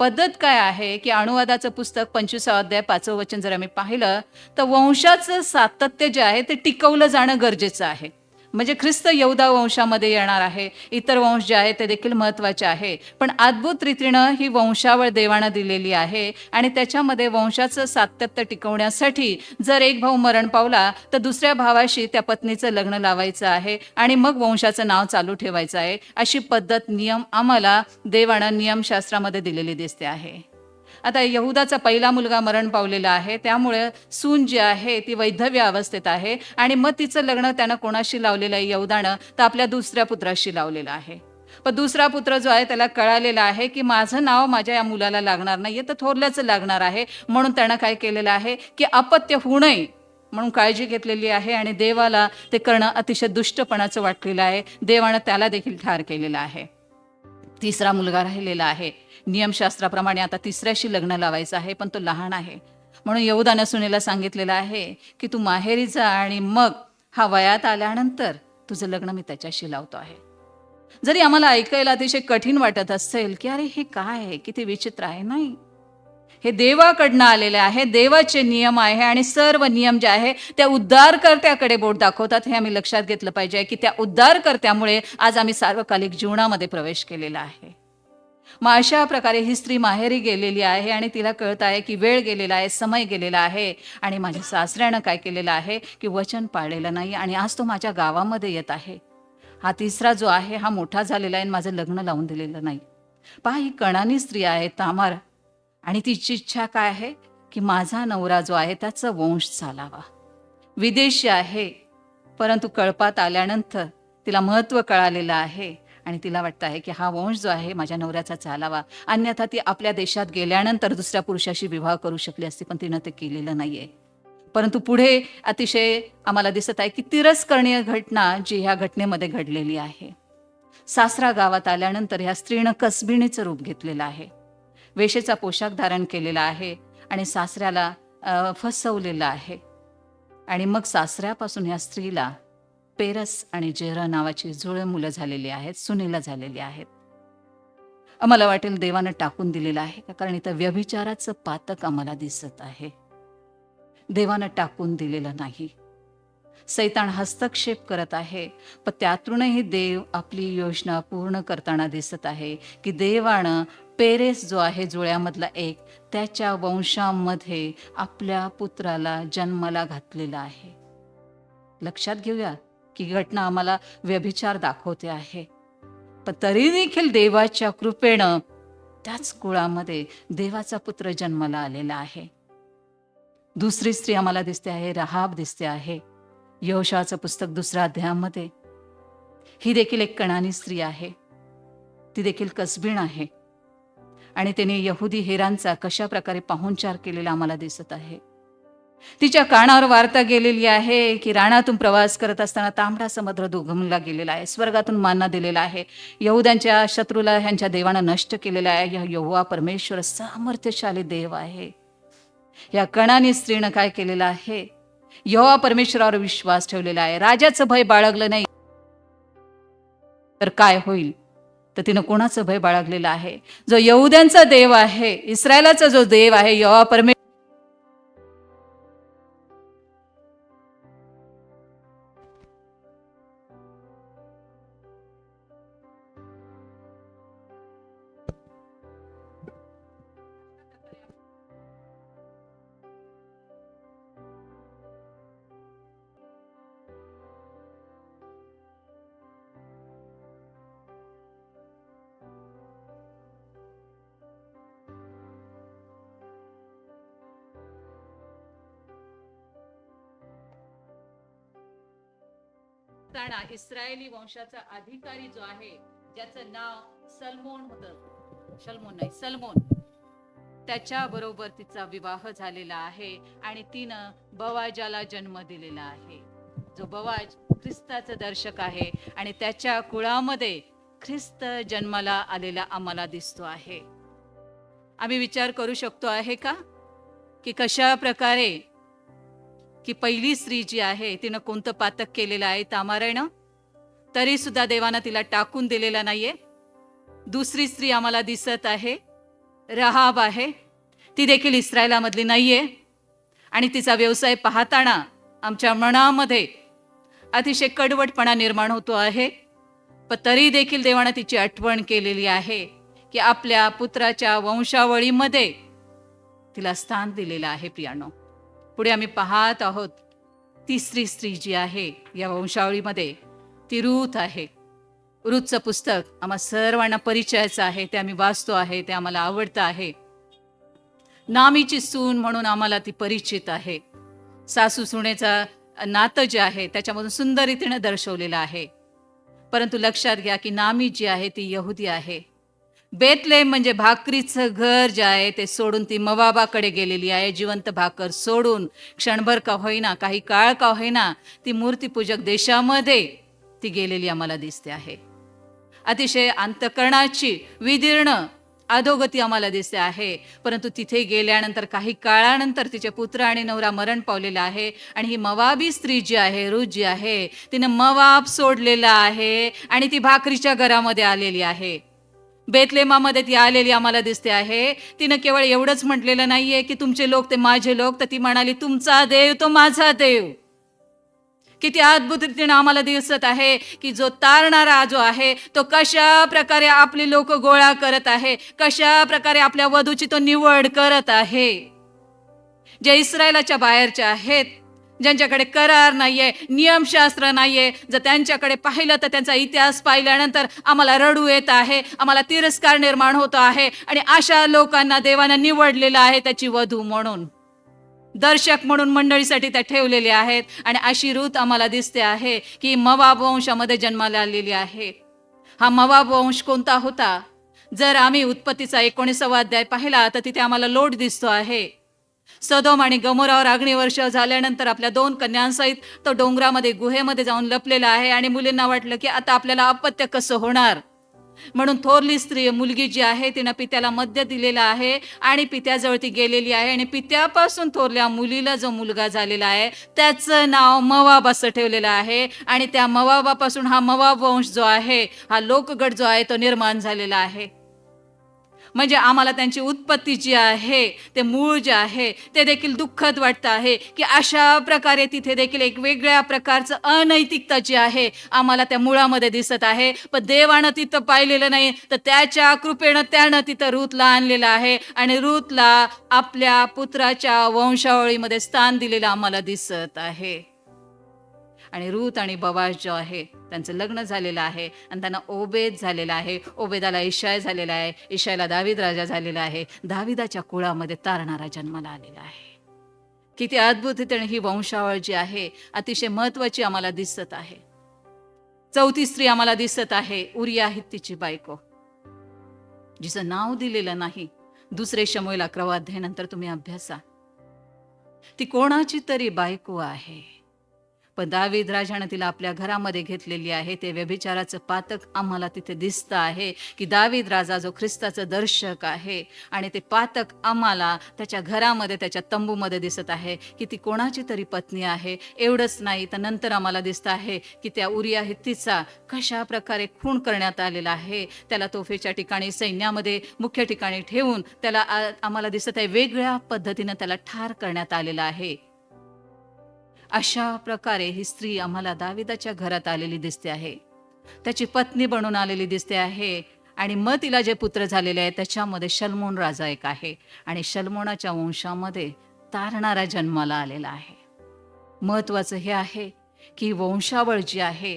पद्धत काय आहे की अनुवादाचं पुस्तक 25 अध्याय 5वं वचन जर आम्ही पाहिलं तर वंशाचं सातत्य जे आहे ते टिकवलं जाणं गरजेचं आहे. म्हणजे ख्रिस्त यहुदा वंशामध्ये येणार आहे, इतर वंश जे आहे ते देखील महत्त्वाचे आहे, पण अद्भुत रीतीनं ही वंशावळ देवानं दिलेली आहे आणि त्याच्यामध्ये वंशाचं सातत्य टिकवण्यासाठी जर एक भाऊ मरण पावला तर दुसऱ्या भावाशी त्या पत्नीचं लग्न लावायचं आहे आणि मग वंशाचं नाव चालू ठेवायचं आहे. अशी पद्धत, नियम आम्हाला देवानं नियमशास्त्रामध्ये दिलेली दिसते आहे. आता यहुदाचा पहिला मुलगा मरण पावलेला आहे, त्यामुळे सून जी आहे ती वैधव्य अवस्थेत आहे आणि मग तिचं लग्न त्यानं कोणाशी लावलेलं आहे यहुदानं, तर आपल्या दुसऱ्या पुत्राशी लावलेलं आहे. पण दुसरा पुत्र जो आहे त्याला कळालेला आहे की माझं नाव माझ्या या मुलाला लागणार नाही, तर थोरल्याचं लागणार आहे. म्हणून त्यानं काय केलेलं आहे की अपत्य होऊ नये म्हणून काळजी घेतलेली आहे आणि देवाला ते करणं अतिशय दुष्टपणाचं वाटलेलं आहे. देवानं त्याला देखील ठार केलेलं आहे. तिसरा मुलगा राहिलेला आहे. नियमशास्त्राप्रमाणे आता तिसऱ्याशी लग्न लावायचं आहे, पण तो लहान आहे. म्हणून यहुदानं सुनेला सांगितलेलं आहे की तू माहेरी जा आणि मग हा वयात आल्यानंतर तुझं लग्न मी त्याच्याशी लावतो आहे. जरी आम्हाला ऐकायला अतिशय कठीण वाटत असेल की अरे हे काय आहे, किती विचित्र आहे, नाही, हे देवाकडनं आलेले आहे, देवाचे नियम आहे आणि सर्व नियम जे आहे त्या उद्धारकर्त्याकडे बोट दाखवतात. हे आम्ही लक्षात घेतलं पाहिजे की त्या उद्धारकर्त्यामुळे आज आम्ही सार्वकालिक जीवनामध्ये प्रवेश केलेला आहे. मग अशा प्रकारे ही स्त्री माहेरी गेलेली आहे आणि तिला कळत आहे की वेळ गेलेला आहे, समय गेलेला आहे आणि माझ्या सासऱ्यानं काय केलेलं आहे की वचन पाळलेलं नाही आणि आज तो माझ्या गावामध्ये येत आहे. हा तिसरा जो आहे हा मोठा झालेला आहे आणि माझं लग्न लावून दिलेलं नाही. पहा, ही कणानी स्त्री आहे तामार आणि तिची इच्छा काय आहे की माझा नवरा जो आहे त्याचा वंश चालावा. विदेशी आहे, परंतु कळपात आल्यानंतर तिला महत्त्व कळालेलं आहे आणि तिला वाटतं आहे की हा वंश जो आहे माझ्या नवऱ्याचा चालावा, अन्यथा ती आपल्या देशात गेल्यानंतर दुसऱ्या पुरुषाशी विवाह करू शकली असती, पण तिनं ते केलेलं नाहीये. परंतु पुढे अतिशय आम्हाला दिसत आहे की तिरस्करणीय घटना जी ह्या घटनेमध्ये घडलेली आहे. सासरा गावात आल्यानंतर ह्या स्त्रीनं कसबिणीचं रूप घेतलेलं आहे, वेशेचा पोशाख धारण केलेला आहे आणि सासऱ्याला फसवलेलं आहे. आणि मग सासऱ्यापासून ह्या स्त्रीला पेरस आणि जेरह नावाची जुळे मुलं झालेली आहेत, सुनेला झालेली आहेत. आम्हाला वाटेल देवानं टाकून दिलेलं आहे का, कारण इथं व्यभिचाराचं पातक आम्हाला दिसत आहे. देवानं टाकून दिलेलं नाही. सैतान हस्तक्षेप करत आहे, पण त्यातूनही देव आपली योजना पूर्ण करताना दिसत आहे की देवानं पेरेस जो आहे जुळ्यामधला एक, त्याच्या वंशामध्ये आपल्या पुत्राला जन्माला घातलेला आहे. लक्षात घेऊया की घटना आम्हाला व्यभिचार दाखवते आहे, पण तरी देखील देवाच्या कृपेनं त्याच कुळामध्ये देवाचा पुत्र जन्माला आलेला आहे. दुसरी स्त्री आम्हाला दिसते आहे, राहाब दिसते आहे. यहोशाचं पुस्तक 2 अध्यायामध्ये ही देखील एक कणानी स्त्री आहे. ती देखील कसबीण आहे आणि तिने यहुदी हेरांचा कशा प्रकारे पाहुणचार केलेला आम्हाला दिसत आहे. तिच्या कानावर वार्ता गेलेली आहे की रानातून प्रवास करत असताना तांबडा समुद्र दुघमला गेलेला आहे, स्वर्गातून मान्ना दिलेला आहे, यहुद्यांच्या शत्रूला ह्यांच्या देवानं नष्ट केलेला आहे. यहोवा परमेश्वर सामर्थ्यशाली देव आहे. या कणानी स्त्रीनं काय केलेलं आहे, यहोवा परमेश्वरावर विश्वास ठेवलेला आहे. राजाचं भय बाळगलं नाही तर काय होईल, तर तिनं कोणाचं भय बाळगलेलं आहे, जो यहुद्यांचा देव आहे, इस्रायलाचा जो देव आहे, यहोवा परमेश्वर. इस्रायली वंशाचा अधिकारी जो आहे, ज्याचं नाव सलमोन होतं, सलमोन, त्याच्या बरोबर तिचा विवाह झालेला आहे आणि तिनं बवाजाला जन्म दिलेला आहे, जो बवाज ख्रिस्ताचं दर्शक आहे आणि त्याच्या कुळामध्ये ख्रिस्त जन्माला आलेला आम्हाला दिसतो आहे. आम्ही विचार करू शकतो आहे का की कशा प्रकारे की पहिली स्त्री जी आहे तिनं कोणतं पातक केलेलं आहे तामारानं, तरी सुद्धा देवानं तिला टाकून दिलेला नाहीये. दुसरी स्त्री आम्हाला दिसत आहे, राहाब आहे, ती देखील इस्रायलामधली नाहीये आणि तिचा व्यवसाय पाहताना आमच्या मनामध्ये अतिशय कडवटपणा निर्माण होतो आहे. पण तरी देखील देवानं तिची आठवण केलेली आहे की आपल्या पुत्राच्या वंशावळीमध्ये तिला स्थान दिलेलं आहे. प्रियानो, पुढे आम्ही पाहत आहोत तिसरी स्त्री जी आहे या वंशावळीमध्ये, ती रूथ आहे. रूथचं पुस्तक आम्हा सर्वांना परिचयाचं आहे, ते आम्ही वाचतो आहे, ते आम्हाला आवडतं आहे. नामीची सून म्हणून आम्हाला ती परिचित आहे. सासू सुनेचा नातं जे आहे त्याच्यामधून सुंदर रीतीने दर्शवलेलं आहे. परंतु लक्षात घ्या की नामी जी आहे ती यहुदी आहे. बेतलेहम म्हणजे भाकरीचं घर जे आहे ते सोडून ती मोवाबाकडे गेलेली आहे. जिवंत भाकर सोडून क्षणभर का होईना, काही काळ का होईना, ती मूर्तीपूजक देशामध्ये ती गेलेली आम्हाला दिसते आहे. अतिशय अंतकरणाची विदीर्ण अधोगती आम्हाला दिसते आहे. परंतु तिथे गेल्यानंतर काही काळानंतर तिचे पुत्र आणि नवरा मरण पावलेला आहे आणि ही मोवाबी स्त्री जी आहे, रूथ जी आहे, तिनं मोवाब सोडलेला आहे आणि ती भाकरीच्या घरामध्ये आलेली आहे. बेतलेहमामध्ये ती आलेली आम्हाला दिसते आहे. तिनं केवळ एवढंच म्हटलेलं नाहीये की तुमचे लोक ते माझे लोक, तर ती म्हणाली तुमचा देव तो माझा देव. किती अद्भुत रीतीने आम्हाला दिसत आहे की जो तारणारा जो आहे तो कशा प्रकारे आपली लोक गोळा करत आहे, कशा प्रकारे आपल्या वधूची तो निवड करत आहे. जे इस्रायलाच्या बाहेरच्या आहेत, ज्यांच्याकडे करार नाहीये, नियमशास्त्र नाहीये, जर त्यांच्याकडे पाहिलं तर त्यांचा इतिहास पाहिल्यानंतर आम्हाला रडू येत आहे, आम्हाला तिरस्कार निर्माण होतो आहे. आणि अशा लोकांना देवानं निवडलेलं आहे त्याची वधू म्हणून, दर्शक म्हणून मंडळीसाठी त्या ठेवलेले आहेत. आणि अशी रूथ आम्हाला दिसते आहे की मोवाब वंशामध्ये जन्माला आलेली आहे. हा मोवाब वंश कोणता होता? जर आम्ही उत्पत्तीचा 19वा अध्याय पाहिला तर तिथे आम्हाला लोट दिसतो आहे. सदोम आणि गमोरावर अग्निवर्ष झाल्यानंतर आपल्या 2 कन्यांसहित तो डोंगरामध्ये गुहेमध्ये जाऊन लपलेला आहे आणि मुलींना वाटलं की आता आपल्याला अपत्य कसं होणार, म्हणून थोरली स्त्री मुलगी जी आहे तिनं पित्याला मद्य दिलेला आहे आणि पित्याजवळ ती गेलेली आहे आणि पित्यापासून थोरल्या मुलीला जो मुलगा झालेला आहे त्याचं नाव मोवाब असं ठेवलेलं आहे. आणि त्या मोवाबापासून हा मोवाब वंश जो आहे, हा लोकगट जो आहे तो निर्माण झालेला आहे. म्हणजे आम्हाला त्यांची उत्पत्ती जी आहे, ते मूळ जे आहे ते देखील दुःखद वाटतं आहे की अशा प्रकारे तिथे देखील एक वेगळ्या प्रकारचं अनैतिकता जी आहे आम्हाला त्या मुळामध्ये दिसत आहे. पण देवानं तिथं पाहिलेलं नाही, तर त्याच्या कृपेनं त्यानं तिथं रूथला आणलेलं आहे आणि रूथला आपल्या पुत्राच्या वंशावळीमध्ये स्थान दिलेलं आम्हाला दिसत आहे. आणि रूथ आणि बोआज जो आहे त्यांचं लग्न झालेलं आहे आणि त्यांना ओबेद झालेला आहे, ओबेदाला इशाय झालेला आहे, इशायला दावीद राजा झालेला आहे, दाविदाच्या कुळामध्ये तारणारा जन्माला आलेला आहे. किती अद्भुत रीतीने ही वंशावळ जी आहे अतिशय महत्वाची आम्हाला दिसत आहे. 4थी स्त्री आम्हाला दिसत आहे, उरिया हित्तीची बायको, जिचं नाव दिलेलं नाही. 2 शमूएल 11 अध्यायानंतर तुम्ही अभ्यासा. ती कोणाची तरी बायको आहे, पण दावीद राजानं तिला आपल्या घरामध्ये घेतलेली आहे. ते व्यभिचाराचं पातक आम्हाला तिथे दिसतं आहे की दावीद राजा जो ख्रिस्ताचं दर्शक आहे आणि ते पातक आम्हाला त्याच्या घरामध्ये, त्याच्या तंबूमध्ये दिसत आहे की ती कोणाची तरी पत्नी आहे. एवढंच नाही तर नंतर आम्हाला दिसतं आहे की त्या उरिया हित्तीचा कशा प्रकारे खून करण्यात आलेला आहे. त्याला तोफेच्या ठिकाणी, सैन्यामध्ये मुख्य ठिकाणी ठेवून त्याला आम्हाला दिसत आहे वेगळ्या पद्धतीनं त्याला ठार करण्यात आलेला आहे. अशा प्रकारे ही स्त्री आम्हाला दाविदाच्या घरात आलेली दिसते आहे, त्याची पत्नी बनून आलेली दिसते आहे. आणि मग तिला जे पुत्र झालेले आहे त्याच्यामध्ये शलमोन राजा एक आहे आणि शलमोनाच्या वंशामध्ये तारणारा जन्माला आलेला आहे. महत्वाचं हे आहे की वंशावळ जी आहे,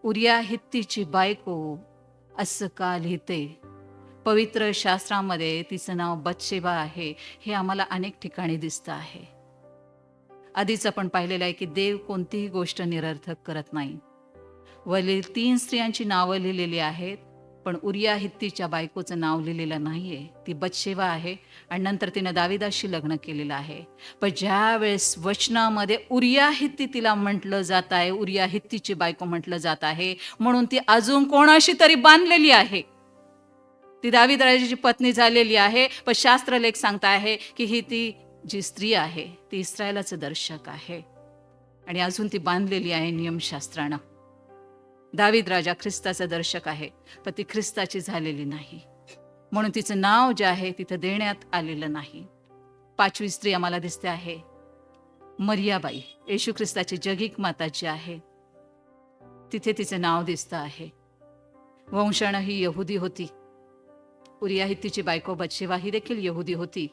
उरिया हित्तीची बायको असं का लिहिते? पवित्र शास्त्रामध्ये तिचं नाव बत्शेबा आहे, हे आम्हाला अनेक ठिकाणी दिसतं आहे. आधीच आपण पाहिलेलं आहे की देव कोणतीही गोष्ट निरर्थक करत नाही. वरील 3 स्त्रियांची नावं लिहिलेली आहेत, पण उरिया हित्तीच्या बायकोचं नाव लिहिलेलं नाहीये. ती बत्शेबा आहे आणि नंतर तिनं दाविदाशी लग्न केलेलं आहे. पण ज्या वेळेस वचनामध्ये उरिया हित्ती तिला म्हटलं जात आहे, उरिया हित्तीची बायको म्हटलं जात आहे, म्हणून ती अजून कोणाशी तरी बांधलेली आहे. ती दावीद राजाची पत्नी झालेली आहे, पण शास्त्रलेख सांगता आहे की ही ती जी स्त्री आहे ती इस्रायलाचं दर्शक आहे आणि अजून ती बांधलेली आहे नियमशास्त्रानं. दावीद राजा ख्रिस्ताचा दर्शक आहे, पण ती ख्रिस्ताची झालेली नाही, म्हणून तिचं नाव जे आहे तिथं देण्यात आलेलं नाही. 5वी स्त्री आम्हाला दिसते आहे, मरियाबाई, येशू ख्रिस्ताची जगिक माता जी आहे, तिथे तिचं नाव दिसतं आहे. वंशानं ही यहुदी होती. उरिया हित्तीची बायको बत्शेबा ही देखील यहुदी होती.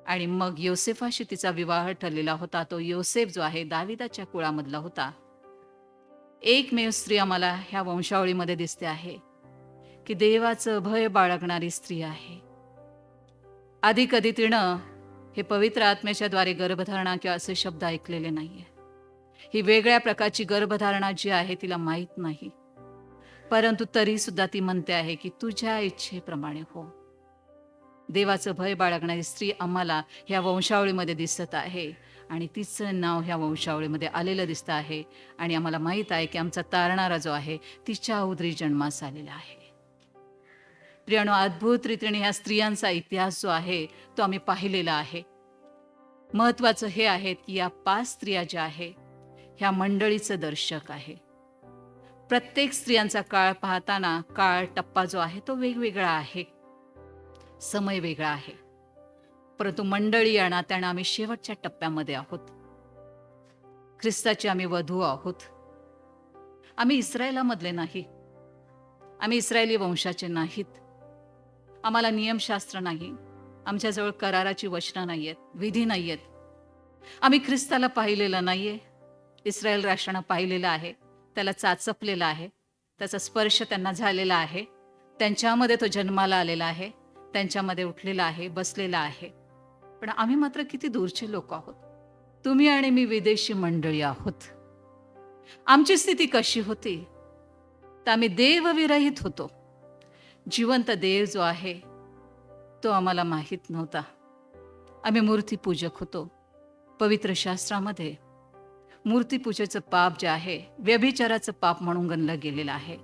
आणि मग योसेफाशी तिचा विवाह ठरलेला होता. तो योसेफ जो आहे दाविदाच्या कुळामधला होता. एकमेव स्त्री आम्हाला ह्या वंशावळीमध्ये दिसते आहे की देवाचं भय बाळगणारी स्त्री आहे. आधी कधी तिनं हे पवित्र आत्म्याच्या द्वारे गर्भधारणा किंवा असे शब्द ऐकलेले नाहीये. ही वेगळ्या प्रकारची गर्भधारणा जी आहे तिला माहीत नाही, परंतु तरी सुद्धा ती म्हणते आहे की तुझ्या इच्छेप्रमाणे हो. देवाचं भय बाळगणारी स्त्री आम्हाला ह्या वंशावळीमध्ये दिसत आहे आणि तिचं नाव ह्या वंशावळीमध्ये आलेलं दिसतं आहे. आणि आम्हाला माहीत आहे की आमचा तारणारा जो आहे तिच्या उदरी जन्मास आलेला आहे. प्रियानो, अद्भुत रीतीने ह्या स्त्रियांचा इतिहास जो आहे तो आम्ही पाहिलेला आहे. महत्वाचं हे आहे की या 5 स्त्रिया ज्या आहे ह्या मंडळीचं दर्शक आहे. प्रत्येक स्त्रियांचा काळ पाहताना काळ टप्पा जो आहे तो वेगवेगळा आहे, समय वेगळा आहे, परंतु मंडळी या नात्यानं आम्ही शेवटच्या टप्प्यामध्ये आहोत. ख्रिस्ताची आम्ही वधू आहोत. आम्ही इस्रायलामधले नाही, आम्ही इस्रायली वंशाचे नाहीत. आम्हाला नियमशास्त्र नाही, आमच्याजवळ कराराची वचनं नाही आहेत, विधी नाही आहेत. आम्ही ख्रिस्ताला पाहिलेलं नाहीये, इस्रायल राष्ट्रानं पाहिलेलं आहे, त्याला चाचपलेला आहे, त्याचा स्पर्श त्यांना झालेला आहे, त्यांच्यामध्ये तो जन्माला आलेला आहे, त्यांच्यामध्ये उठलेला आहे, बसलेला आहे. पण आम्ही मात्र किती दूरचे लोक आहोत. तुम्ही आणि मी विदेशी मंडळी आहोत. आमची स्थिती कशी होती? तर आम्ही देवविरहित होतो. जिवंत देव जो आहे तो आम्हाला माहीत नव्हता. आम्ही मूर्तीपूजक होतो. पवित्र शास्त्रामध्ये मूर्तीपूजेचं पाप जे आहे व्यभिचाराचं पाप म्हणून गणलं गेलेलं आहे.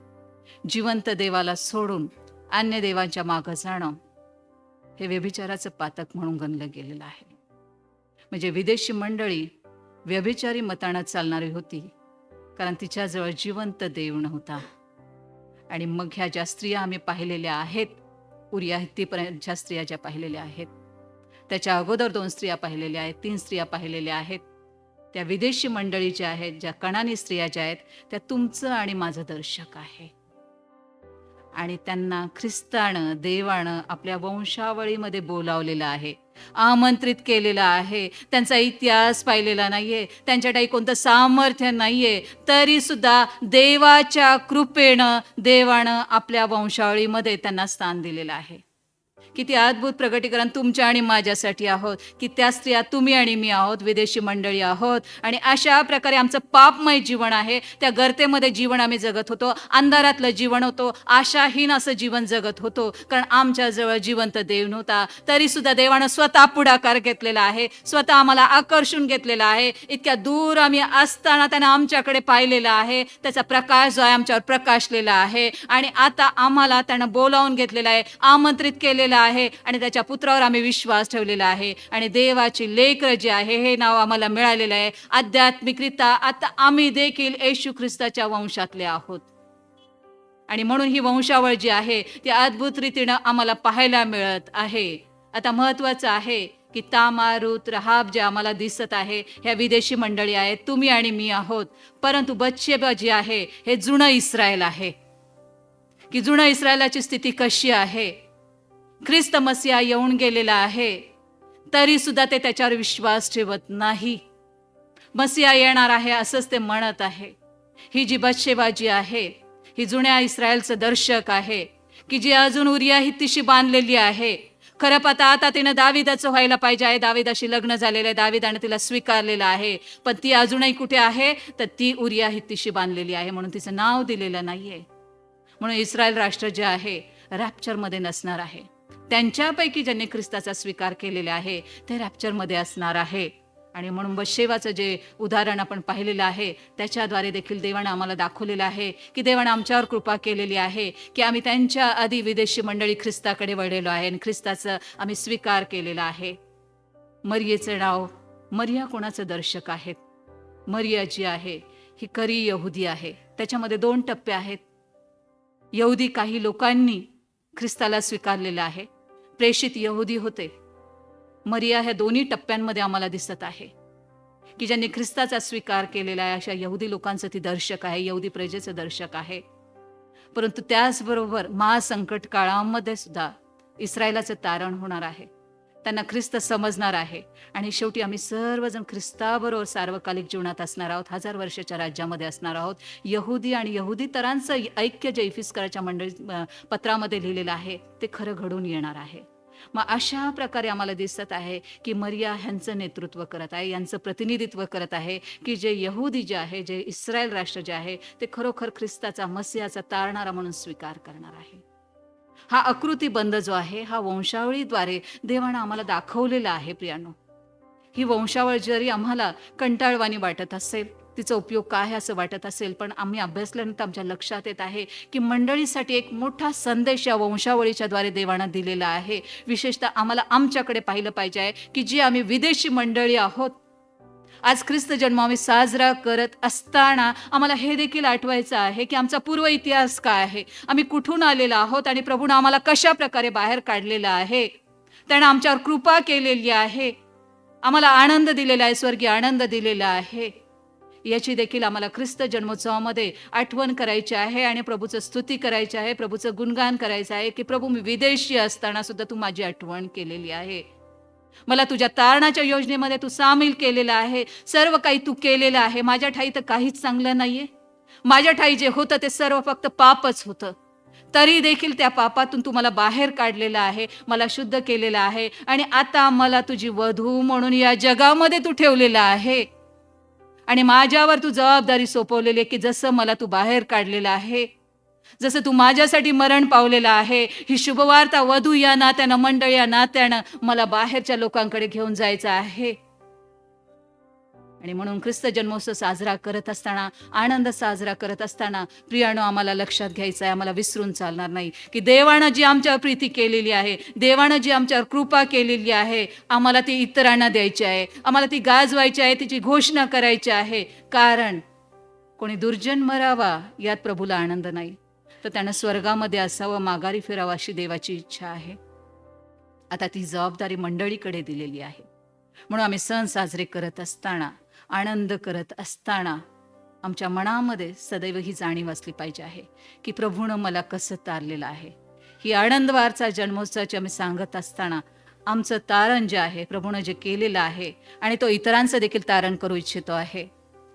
जिवंत देवाला सोडून अन्य देवांच्या मागं जाणं हे व्यभिचाराचं पातक म्हणून गणलं गेलेलं आहे. म्हणजे विदेशी मंडळी व्यभिचारी मतानं चालणारी होती, कारण तिच्याजवळ जिवंत देव नव्हता. आणि मग ह्या ज्या स्त्रिया आम्ही पाहिलेल्या आहेत, उरिया हित्तीपर्यंतच्या स्त्रिया ज्या पाहिलेल्या आहेत, त्याच्या अगोदर 2 स्त्रिया पाहिलेल्या आहेत, 3 स्त्रिया पाहिलेल्या आहेत, त्या विदेशी मंडळी ज्या आहेत, ज्या कणानी स्त्रिया ज्या आहेत, त्या तुमचं आणि माझं दर्शक आहे. आणि त्यांना ख्रिस्तानं देवानं आपल्या वंशावळीमध्ये बोलावलेलं आहे, आमंत्रित केलेलं आहे. त्यांचा इतिहास पाहिलेला नाहीये, त्यांच्याकडे कोणतं सामर्थ्य नाहीये, तरी सुद्धा देवाच्या कृपेनं देवानं आपल्या वंशावळीमध्ये त्यांना स्थान दिलेलं आहे. किती अद्भुत प्रगटीकरण तुमच्या आणि माझ्यासाठी आहोत, की त्या स्त्रिया तुम्ही आणि मी आहोत, विदेशी मंडळी आहोत. आणि अशा प्रकारे आमचं पापमय जीवन आहे. त्या गर्तेमध्ये जीवन आम्ही जगत होतो, अंधारातलं जीवन होतो, आशाहीन असं जीवन जगत होतो, कारण आमच्याजवळ जिवंत देव नव्हता. तरी सुद्धा देवानं स्वतः पुढाकार घेतलेला आहे, स्वतः आम्हाला आकर्षून घेतलेला आहे. इतक्या दूर आम्ही असताना त्यानं आमच्याकडे पाहिलेलं आहे, त्याचा प्रकाश जो आहे आमच्यावर प्रकाशलेला आहे. आणि आता आम्हाला त्यानं बोलावून घेतलेला आहे, आमंत्रित केलेलं आहे, आणि त्याच्या पुत्रावर आम्ही विश्वास ठेवलेला आहे. आणि देवाची लेकरं जे आहे हे नाव आम्हाला मिळालेलं आहे. आध्यात्मिकरित्या आता आम्ही देखील येशू ख्रिस्ताच्या वंशातले आहोत. आणि म्हणून ही वंशावळ जी आहे ती अद्भुत रीतीनं आम्हाला पाहायला मिळत आहे. आता महत्वाचं आहे की तामारूत रहाब जे आम्हाला दिसत आहे ह्या विदेशी मंडळी आहेत, तुम्ही आणि मी आहोत. परंतु बत्शेबा जी आहे हे जुनं इस्रायल आहे. की जुनं इस्रायलाची स्थिती कशी आहे? ख्रिस्त मसीहा येऊन गेलेला आहे, तरी सुद्धा ते त्याच्यावर विश्वास ठेवत नाही. मसीहा येणार आहे असंच ते म्हणत आहे. ही जी बत्शेबा जी आहे ही जुन्या इस्रायलचं दर्शक आहे, की जी अजून उरिया हित्तीशी बांधलेली आहे. खरं पाहता आता तिनं दाविदाचं व्हायला पाहिजे आहे, दाविदाशी लग्न झालेलं आहे, दाविदाने तिला स्वीकारलेलं आहे, पण ती अजूनही कुठे आहे तर ती उरिया हित्तीशी बांधलेली आहे, म्हणून तिचं नाव दिलेलं नाहीये. म्हणून इस्रायल राष्ट्र जे आहे रॅप्चरमध्ये नसणार आहे. त्यांच्यापैकी ज्यांनी ख्रिस्ताचा स्वीकार केलेला आहे ते रॅप्चरमध्ये असणार आहे. आणि म्हणून बत्शेबाचं जे उदाहरण आपण पाहिलेलं आहे त्याच्याद्वारे देखील देवानं आम्हाला दाखवलेलं आहे की देवानं आमच्यावर कृपा केलेली आहे, की आम्ही त्यांच्या आधी विदेशी मंडळी ख्रिस्ताकडे वळलेलो आहे आणि ख्रिस्ताचं आम्ही स्वीकार केलेला आहे. मरियेचं नाव, मरिया कोणाचं दर्शक आहेत? मरिया जी आहे ही खरी यहुदी आहे. त्याच्यामध्ये 2 टप्पे आहेत. यहुदी काही लोकांनी ख्रिस्ताला स्वीकारलेलं आहे, प्रेषित यहुदी होते. मरिया ह्या दोन्ही टप्प्यांमध्ये आम्हाला दिसत आहे की ज्यांनी ख्रिस्ताचा स्वीकार केलेला आहे अशा यहुदी लोकांचं ती दर्शक आहे, यहुदी प्रजेचं दर्शक आहे. परंतु त्याचबरोबर महासंकट काळामध्ये सुद्धा इस्रायलाचं तारण होणार आहे. त्यांना ख्रिस्त समजणार आहे आणि शेवटी आम्ही सर्वजण ख्रिस्ताबरोबर सार्वकालिक जीवनात असणार आहोत, 1000 वर्षाच्या राज्यामध्ये असणार आहोत. यहुदी आणि यहुदीतरांचं ऐक्य जे इफिस्कराच्या पत्रामध्ये लिहिलेलं आहे ते खरं घडून येणार आहे. मग अशा प्रकारे आम्हाला दिसत आहे की मरिया ह्यांचं नेतृत्व करत आहे, यांचं प्रतिनिधित्व करत आहे, की जे यहुदी जे आहे, जे इस्रायल राष्ट्र जे आहे ते खरोखर ख्रिस्ताचा मसीहाचा तारणारा म्हणून स्वीकार करणार आहे. हा आकृतीबंध जो आहे हा वंशावळीद्वारे देवानं आम्हाला दाखवलेला आहे. प्रियांनो, ही वंशावळ जरी आम्हाला कंटाळवाणी वाटत असेल, तिचा उपयोग काय आहे असं वाटत असेल, पण आम्ही अभ्यासल्यानंतर आमच्या लक्षात येत आहे की मंडळीसाठी एक मोठा संदेश या वंशावळीच्या द्वारे देवानं दिलेला आहे. विशेषतः आम्हाला आमच्याकडे पाहिलं पाहिजे आहे की जी आम्ही विदेशी मंडळी आहोत, आज ख्रिस्त जन्म आम्ही साजरा करत असताना आम्हाला हे देखील आठवायचं आहे की आमचा पूर्व इतिहास काय आहे, आम्ही कुठून आलेलो आहोत आणि प्रभूनं आम्हाला कशा प्रकारे बाहेर काढलेलं आहे. त्यानं आमच्यावर कृपा केलेली आहे, आम्हाला आनंद दिलेला आहे, स्वर्गीय आनंद दिलेला आहे. याची देखील आम्हाला ख्रिस्त जन्मोत्सवामध्ये आठवण करायची आहे आणि प्रभूचं स्तुती करायची आहे, प्रभूचं गुणगान करायचं आहे की प्रभू मी विदेशी असताना सुद्धा तू माझी आठवण केलेली आहे, मला तुझ्या तारणाच्या योजनेमध्ये तू सामील केलेलं आहे, सर्व काही तू केलेलं आहे. माझ्या ठाई तर काहीच चांगलं नाहीये, माझ्या ठाई जे होतं ते सर्व फक्त पापच होतं, तरी देखील त्या पापातून तू मला बाहेर काढलेलं आहे, मला शुद्ध केलेलं आहे आणि आता मला तुझी वधू म्हणून या जगामध्ये तू ठेवलेलं आहे आणि माझ्यावर तू जबाबदारी सोपवलेली आहे की जसं मला तू बाहेर काढलेलं आहे जसं तू माझ्यासाठी मरण पावलेला आहे, ही शुभवार्ता वधू या नात्यानं, मंडळी या नात्यानं मला बाहेरच्या लोकांकडे घेऊन जायचं आहे. आणि म्हणून ख्रिस्त जन्मोत्सव साजरा करत असताना, आनंद साजरा करत असताना प्रियानो, आम्हाला लक्षात घ्यायचं आहे, आम्हाला विसरून चालणार नाही की देवानं जी आमच्यावर प्रीती केलेली आहे, देवानं जी आमच्यावर कृपा केलेली आहे, आम्हाला ती इतरांना द्यायची आहे, आम्हाला ती गाजवायची आहे, तिची घोषणा करायची आहे. कारण कोणी दुर्जन मरावा यात प्रभूला आनंद नाही, तर त्यानं स्वर्गामध्ये असावं, माघारी फिरावं अशी देवाची इच्छा आहे. आता ती जबाबदारी मंडळीकडे दिलेली आहे. म्हणून आम्ही सण साजरे करत असताना, आनंद करत असताना आमच्या मनामध्ये सदैव ही जाणीव असली पाहिजे आहे की प्रभूनं मला कसं तारलेलं आहे. ही आनंदवारचा जन्मोत्सवाची आम्ही सांगत असताना आमचं तारण जे आहे, प्रभूनं जे केलेलं आहे आणि तो इतरांचं देखील तारण करू इच्छितो आहे,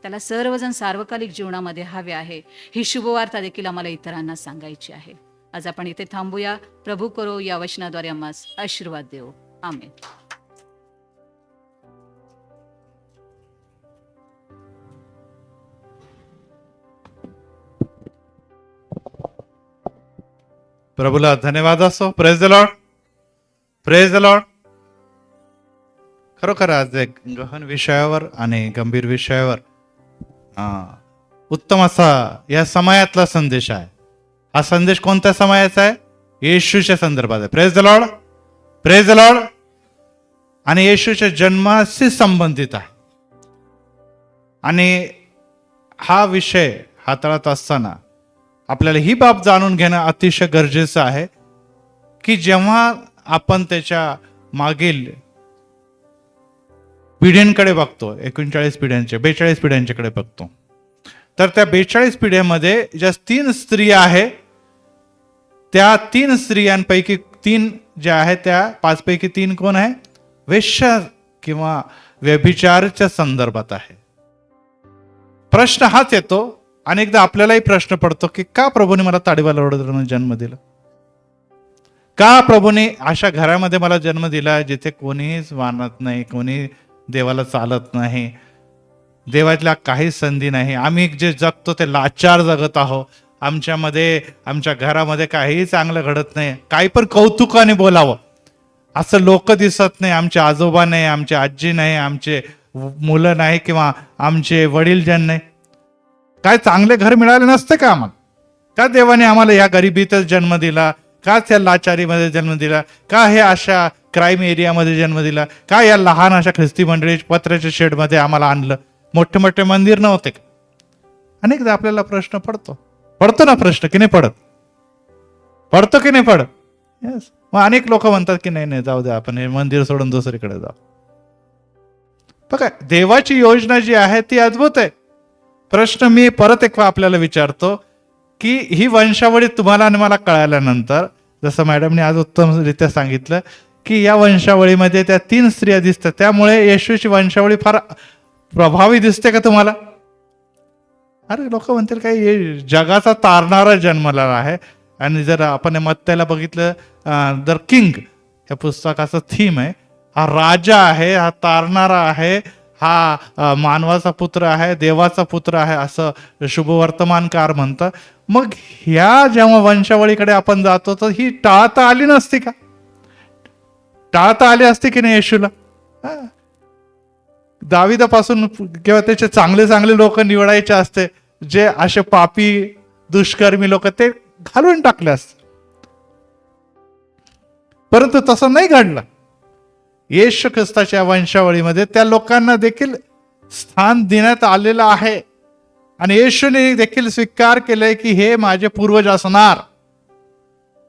त्याला सर्वजण सार्वकालिक जीवनामध्ये हवे आहे. ही शुभवार्ता देखील आम्हाला इतरांना सांगायची आहे. आज आपण इथे थांबूया. प्रभू करो या वचनाद्वारे आम्हास आशीर्वाद देऊ. आमेन. प्रभूला धन्यवाद असो. Praise the Lord, praise the Lord. खरोखर आज एक गहन विषयावर आणि गंभीर विषयावर उत्तम असा या समयातला संदेश आहे. हा संदेश कोणत्या समयाचा आहे? येशूच्या संदर्भात आहे. Praise the Lord, praise the Lord. आणि येशूच्या जन्माशी संबंधित आहे. आणि हा विषय हाताळत असताना आपल्याला ही बाब जाणून घेणं अतिशय गरजेचं आहे की जेव्हा आपण त्याच्या मागील पिढ्यांकडे बघतो, 39 पिढ्यांच्या, 42 पिढ्यांच्याकडे बघतो, तर त्या 42 पिढ्यामध्ये ज्या 3 स्त्रिया आहेत, त्या 3 स्त्रियांपैकी 3 ज्या आहेत, त्या 5 पैकी 3 कोण आहे? वेश्या किंवा व्यभिचाराच्या संदर्भात आहे. प्रश्न हाच येतो, अनेकदा आपल्यालाही प्रश्न पडतो की का प्रभूने मला ताडीवाला वडोदराने जन्म दिला? का प्रभूने अशा घरामध्ये मला जन्म दिला जिथे कोणीच मानत नाही, कोणी देवाला चालत नाही, देवातल्या काही संधी नाही, आम्ही जे जगतो ते लाचार जगत आहोत, आमच्यामध्ये, आमच्या घरामध्ये काहीही चांगलं घडत नाही, काही पण कौतुकाने बोलावं असं लोक दिसत नाही, आमचे आजोबा नाही, आमचे आजी नाही, आमचे मुलं नाही किंवा आमचे वडीलजन नाही, काय चांगले घर मिळाले नसते का आम्हाला? का देवाने आम्हाला या गरिबीतच जन्म दिला? का त्या लाचारीमध्ये जन्म दिला? का हे अशा क्राईम एरियामध्ये जन्म दिला? का या लहान अशा ख्रिस्ती मंडळी पत्र्याच्या शेडमध्ये आम्हाला आणलं? मोठे मोठे मंदिर नव्हते का? अनेकदा आपल्याला प्रश्न पडतो ना प्रश्न, की नाही पडत? पडतो की नाही पडत? येस. मग अनेक लोक म्हणतात की नाही जाऊ द्या, आपण हे मंदिर सोडून दुसरीकडे जाऊ. बघा, देवाची योजना जी आहे ती अद्भुत आहे. प्रश्न मी परत एक आपल्याला विचारतो की ही वंशावळी तुम्हाला आणि मला कळाल्यानंतर, जसं मॅडमने आज उत्तमरित्या सांगितलं की या वंशावळीमध्ये त्या 3 स्त्रिया दिसतात, त्यामुळे येशूची वंशावळी फार प्रभावी दिसते का तुम्हाला? अरे लोक म्हणतील काही जगाचा तारणारा जन्मला आहे. आणि जर आपण मत्त्याला बघितलं, द किंग या पुस्तकाचं थीम आहे, हा राजा आहे, हा तारणारा आहे, हा मानवाचा पुत्र आहे, देवाचा पुत्र आहे, असं शुभवर्तमानकार म्हणतं. मग ह्या जेव्हा वंशावळीकडे आपण जातो तर ही टाळता आली नसती का? टाळता आली असती की नाही येशूला? दाविदापासून किंवा त्याचे चांगले चांगले लोक निवडायचे असते, जे असे पापी दुष्कर्मी लोक ते घालून टाकले असते. परंतु तसं नाही घडलं. येशू ख्रिस्ताच्या वंशावळीमध्ये त्या लोकांना देखील स्थान देण्यात आलेलं आहे. आणि येशूने देखील स्वीकार केलंय की हे माझे पूर्वज असणार.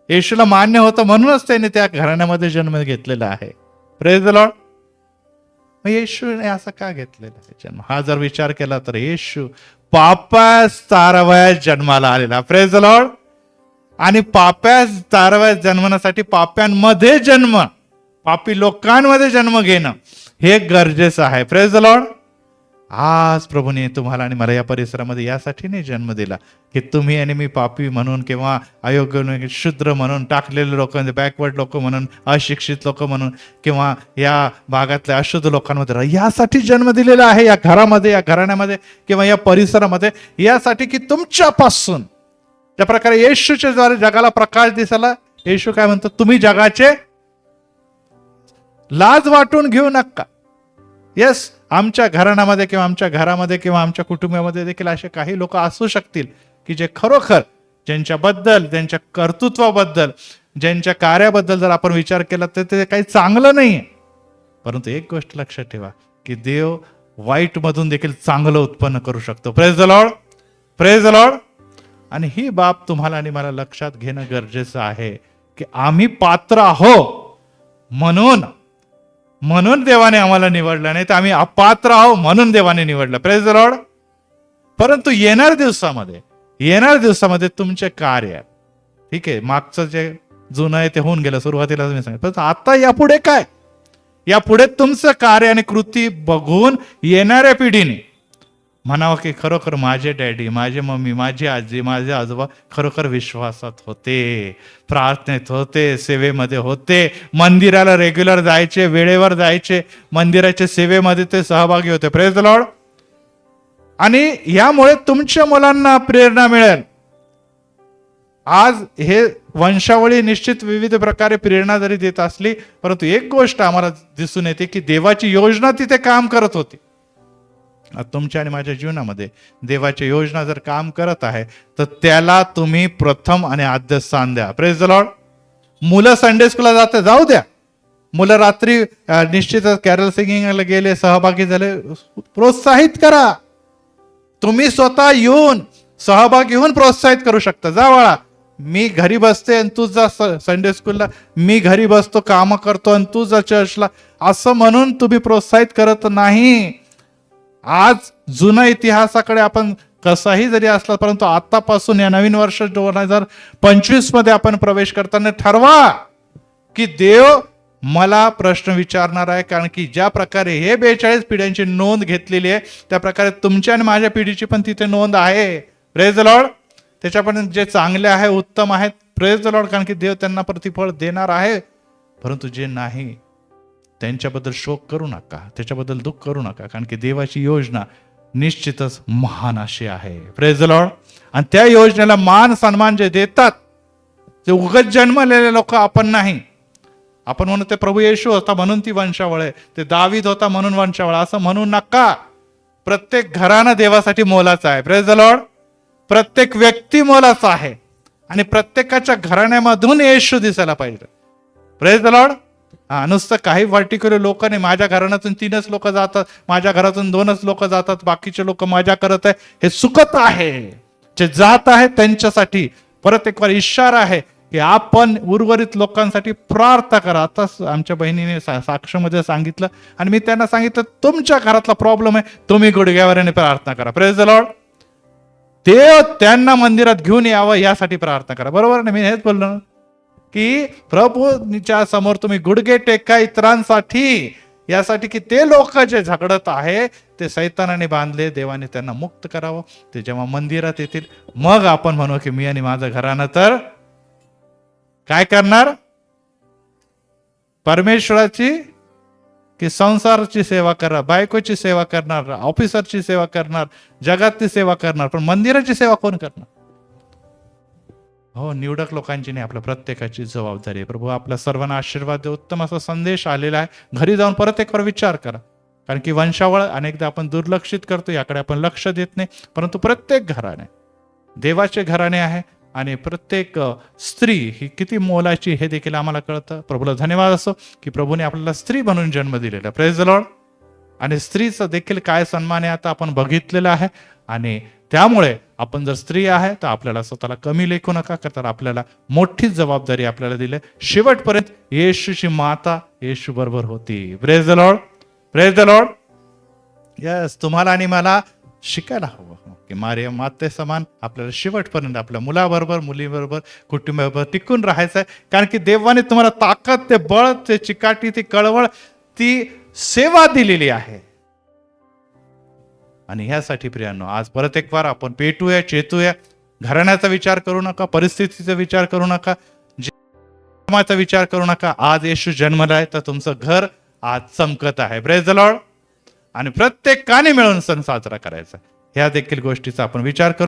येशूला मान्य होतं म्हणूनच त्याने त्या घराण्यामध्ये जन्म घेतलेला आहे. Praise the Lord. मग येशूने असं का घेतलेला आहे जन्म? हा जर विचार केला तर येशू पापास तारवयात जन्माला आलेला. Praise the Lord. आणि पाप्यास तारवयात जन्मण्यासाठी पाप्यांमध्ये जन्म, पापी लोकांमध्ये जन्म घेणं हे गरजेचं आहे. Praise the Lord. आज प्रभूने तुम्हाला आणि मला या परिसरामध्ये यासाठी नाही जन्म दिला की तुम्ही आणि मी पापी म्हणून किंवा अयोग्य शूद्र म्हणून, टाकलेले लोक, बॅकवर्ड लोक म्हणून, अशिक्षित लोक म्हणून किंवा या भागातल्या अशुद्ध लोकांमध्ये यासाठी जन्म दिलेला आहे, या घरामध्ये, या घराण्यामध्ये किंवा या परिसरामध्ये, यासाठी की तुमच्यापासून त्या प्रकारे येशूच्या द्वारे जगाला प्रकाश दिसायला येशू काय म्हणतो, तुम्ही जगाचे लाज वाटून घेऊ नका. येस, आमच्या घराण्यामध्ये किंवा आमच्या घरामध्ये किंवा आमच्या कुटुंबामध्ये देखील असे काही लोक असू शकतील की जे खरोखर ज्यांच्याबद्दल, त्यांच्या कर्तृत्वाबद्दल, ज्यांच्या कार्याबद्दल जर आपण विचार केला तर ते काही चांगलं नाहीये. परंतु एक गोष्ट लक्षात ठेवा की देव वाईट मधून देखील चांगलं उत्पन्न करू शकतो. Praise the Lord, praise the Lord. आणि ही बाब तुम्हाला आणि मला लक्षात घेणं गरजेचं आहे की आम्ही पात्र आहो म्हणून देवाने आम्हाला निवडलं, नाही तर आम्ही अपात्र आहो म्हणून देवाने निवडलं. Praise the Lord. परंतु येणाऱ्या दिवसामध्ये तुमचे कार्य, ठीक आहे, मागचं जे जुनं आहे ते होऊन गेलं, सुरुवातीला मी सांगितलं, पण आता यापुढे काय, यापुढे तुमचं कार्य आणि कृती बघून येणाऱ्या पिढीने म्हणावं की खरोखर माझे डॅडी, माझे मम्मी, माझी आजी, माझे आजोबा खरोखर विश्वासात होते, प्रार्थनेत होते, सेवेमध्ये होते, मंदिराला रेग्युलर जायचे, वेळेवर जायचे, मंदिराच्या सेवेमध्ये ते सहभागी होते. Praise the Lord. आणि यामुळे तुमच्या मुलांना प्रेरणा मिळेल. आज हे वंशावळी निश्चित विविध प्रकारे प्रेरणा जरी देत असली, परंतु एक गोष्ट आम्हाला दिसून येते की देवाची योजना तिथे काम करत होती. तुमच्या आणि माझ्या जीवनामध्ये देवाची योजना जर काम करत आहे तर त्याला तुम्ही प्रथम आणि आद्य स्थान द्या. Praise the Lord. मुलं संडे स्कूलला जाते, जाऊ द्या. मुलं रात्री निश्चितच कॅरल सिंगिंगला गेले, सहभागी झाले, प्रोत्साहित करा. तुम्ही स्वतः येऊन सहभागी होऊन प्रोत्साहित करू शकता. जा बाळा, मी घरी बसते आणि तू जा संडे स्कूलला, मी घरी बसतो कामं करतो आणि तू जा चर्चला, असं म्हणून तुम्ही प्रोत्साहित करत नाही. आज जुना इतिहासाकडे आपण कसाही जरी असला, परंतु आतापासून या नवीन वर्ष 2025 मध्ये आपण प्रवेश करताना ठरवा की देव मला प्रश्न विचारणार आहे. कारण की ज्या प्रकारे हे 42 पिढ्यांची नोंद घेतलेली आहे, त्या प्रकारे तुमच्या आणि माझ्या पिढीची पण तिथे नोंद आहे. Praise the Lord. त्याच्यापर्यंत जे चांगले आहे, उत्तम आहेत, प्रेज द लॉर्ड, कारण की देव त्यांना प्रतिफळ देणार आहे. परंतु जे नाही त्यांच्याबद्दल शोक करू नका, त्याच्याबद्दल दुःख करू नका, कारण की देवाची योजना निश्चितच महान अशी आहे. Praise the Lord. आणि त्या योजनेला मान सन्मान जे देतात ते उगाच जन्मलेले लोक आपण नाही. आपण म्हणू ते प्रभू येशू होता म्हणून ती वंशावळ आहे, ते दावीद होता म्हणून वंशावळ, असं म्हणू नका. प्रत्येक घरानं देवासाठी मोलाचं आहे. Praise the Lord. प्रत्येक व्यक्ती मोलाचा आहे आणि प्रत्येकाच्या घराण्यामधून येशू दिसायला पाहिजे. Praise the Lord. नुसतं काही पर्टिक्युलर लोक नाही, माझ्या घराण्यातून 3च लोक जातात, माझ्या घरातून 2च लोक जातात, बाकीचे लोक मजा करत आहे, हे चुकत आहे. जे जात आहे त्यांच्यासाठी परत एक वार इशारा आहे की आपण उर्वरित लोकांसाठी प्रार्थना करा. आता आमच्या बहिणीने साक्षमध्ये सांगितलं आणि मी त्यांना सांगितलं, तुमच्या घरातला प्रॉब्लेम आहे, तुम्ही गुडघ्यावर प्रार्थना करा. Praise the Lord. देव त्यांना मंदिरात घेऊन यावं यासाठी प्रार्थना करा. बरोबर ना, मी हेच बोललो ना की प्रभूच्या समोर तुम्ही गुडघे टेका इतरांसाठी, यासाठी की ते लोक जे झगडत आहे ते सैतानाने बांधले, देवाने त्यांना मुक्त करावं. ते जेव्हा मंदिरात येतील मग आपण म्हणू की मी आणि माझं घराणं तर काय करणार, परमेश्वराची की संसाराची सेवा करणार, बायकोची सेवा करणार, ऑफिसरची सेवा करणार, जगातली सेवा करणार, पण मंदिराची सेवा कोण करणार? हो, निवडक लोकांची नाही, आपल्या प्रत्येकाची जबाबदारी आहे. प्रभू आपल्या सर्वांना आशीर्वाद दे. उत्तम असा संदेश आलेला आहे. घरी जाऊन परत एक विचार करा, कारण की वंशावळ अनेकदा आपण दुर्लक्षित करतो, याकडे आपण लक्ष देत नाही. परंतु प्रत्येक घराणे देवाचे घराणे आहे आणि प्रत्येक स्त्री ही किती मोलाची हे देखील आम्हाला कळतं. प्रभूला धन्यवाद असो की प्रभूने आपल्याला स्त्री बनून जन्म दिलेला. Praise the Lord. आणि स्त्रीचा देखील काय सन्मान आहे आता आपण बघितलेलं आहे. आणि त्यामुळे आपण जर स्त्री आहे तर आपल्याला स्वतःला कमी लेखू नका, तर आपल्याला मोठी जबाबदारी आपल्याला दिली. शेवटपर्यंत येशूची माता येशू बरोबर होती. Praise the Lord. Praise the Lord. Yes, तुम्हाला आणि मला शिकायला हवं की मारे माते समान आपल्याला शेवटपर्यंत आपल्या मुलाबरोबर, मुलीबरोबर, कुटुंबाबरोबर टिकून राहायचं आहे. कारण की देवाने तुम्हाला ताकद, ते बळ, ते चिकाटी, ती कळवळ, ती सेवा दिलेली आहे. आणि ह्यासाठी प्रियांनो आज परत एक वार आपण पेटूया, चेतूया. घराण्याचा विचार करू नका, परिस्थितीचा विचार करू नका, जन्माचा विचार करू नका. आज येशू जन्मलाय तर तुमचं घर आज चमकत आहे. Praise the Lord. आणि प्रत्येकाने मिळून सण साजरा करायचा, ह्या देखील गोष्टीचा आपण विचार करू.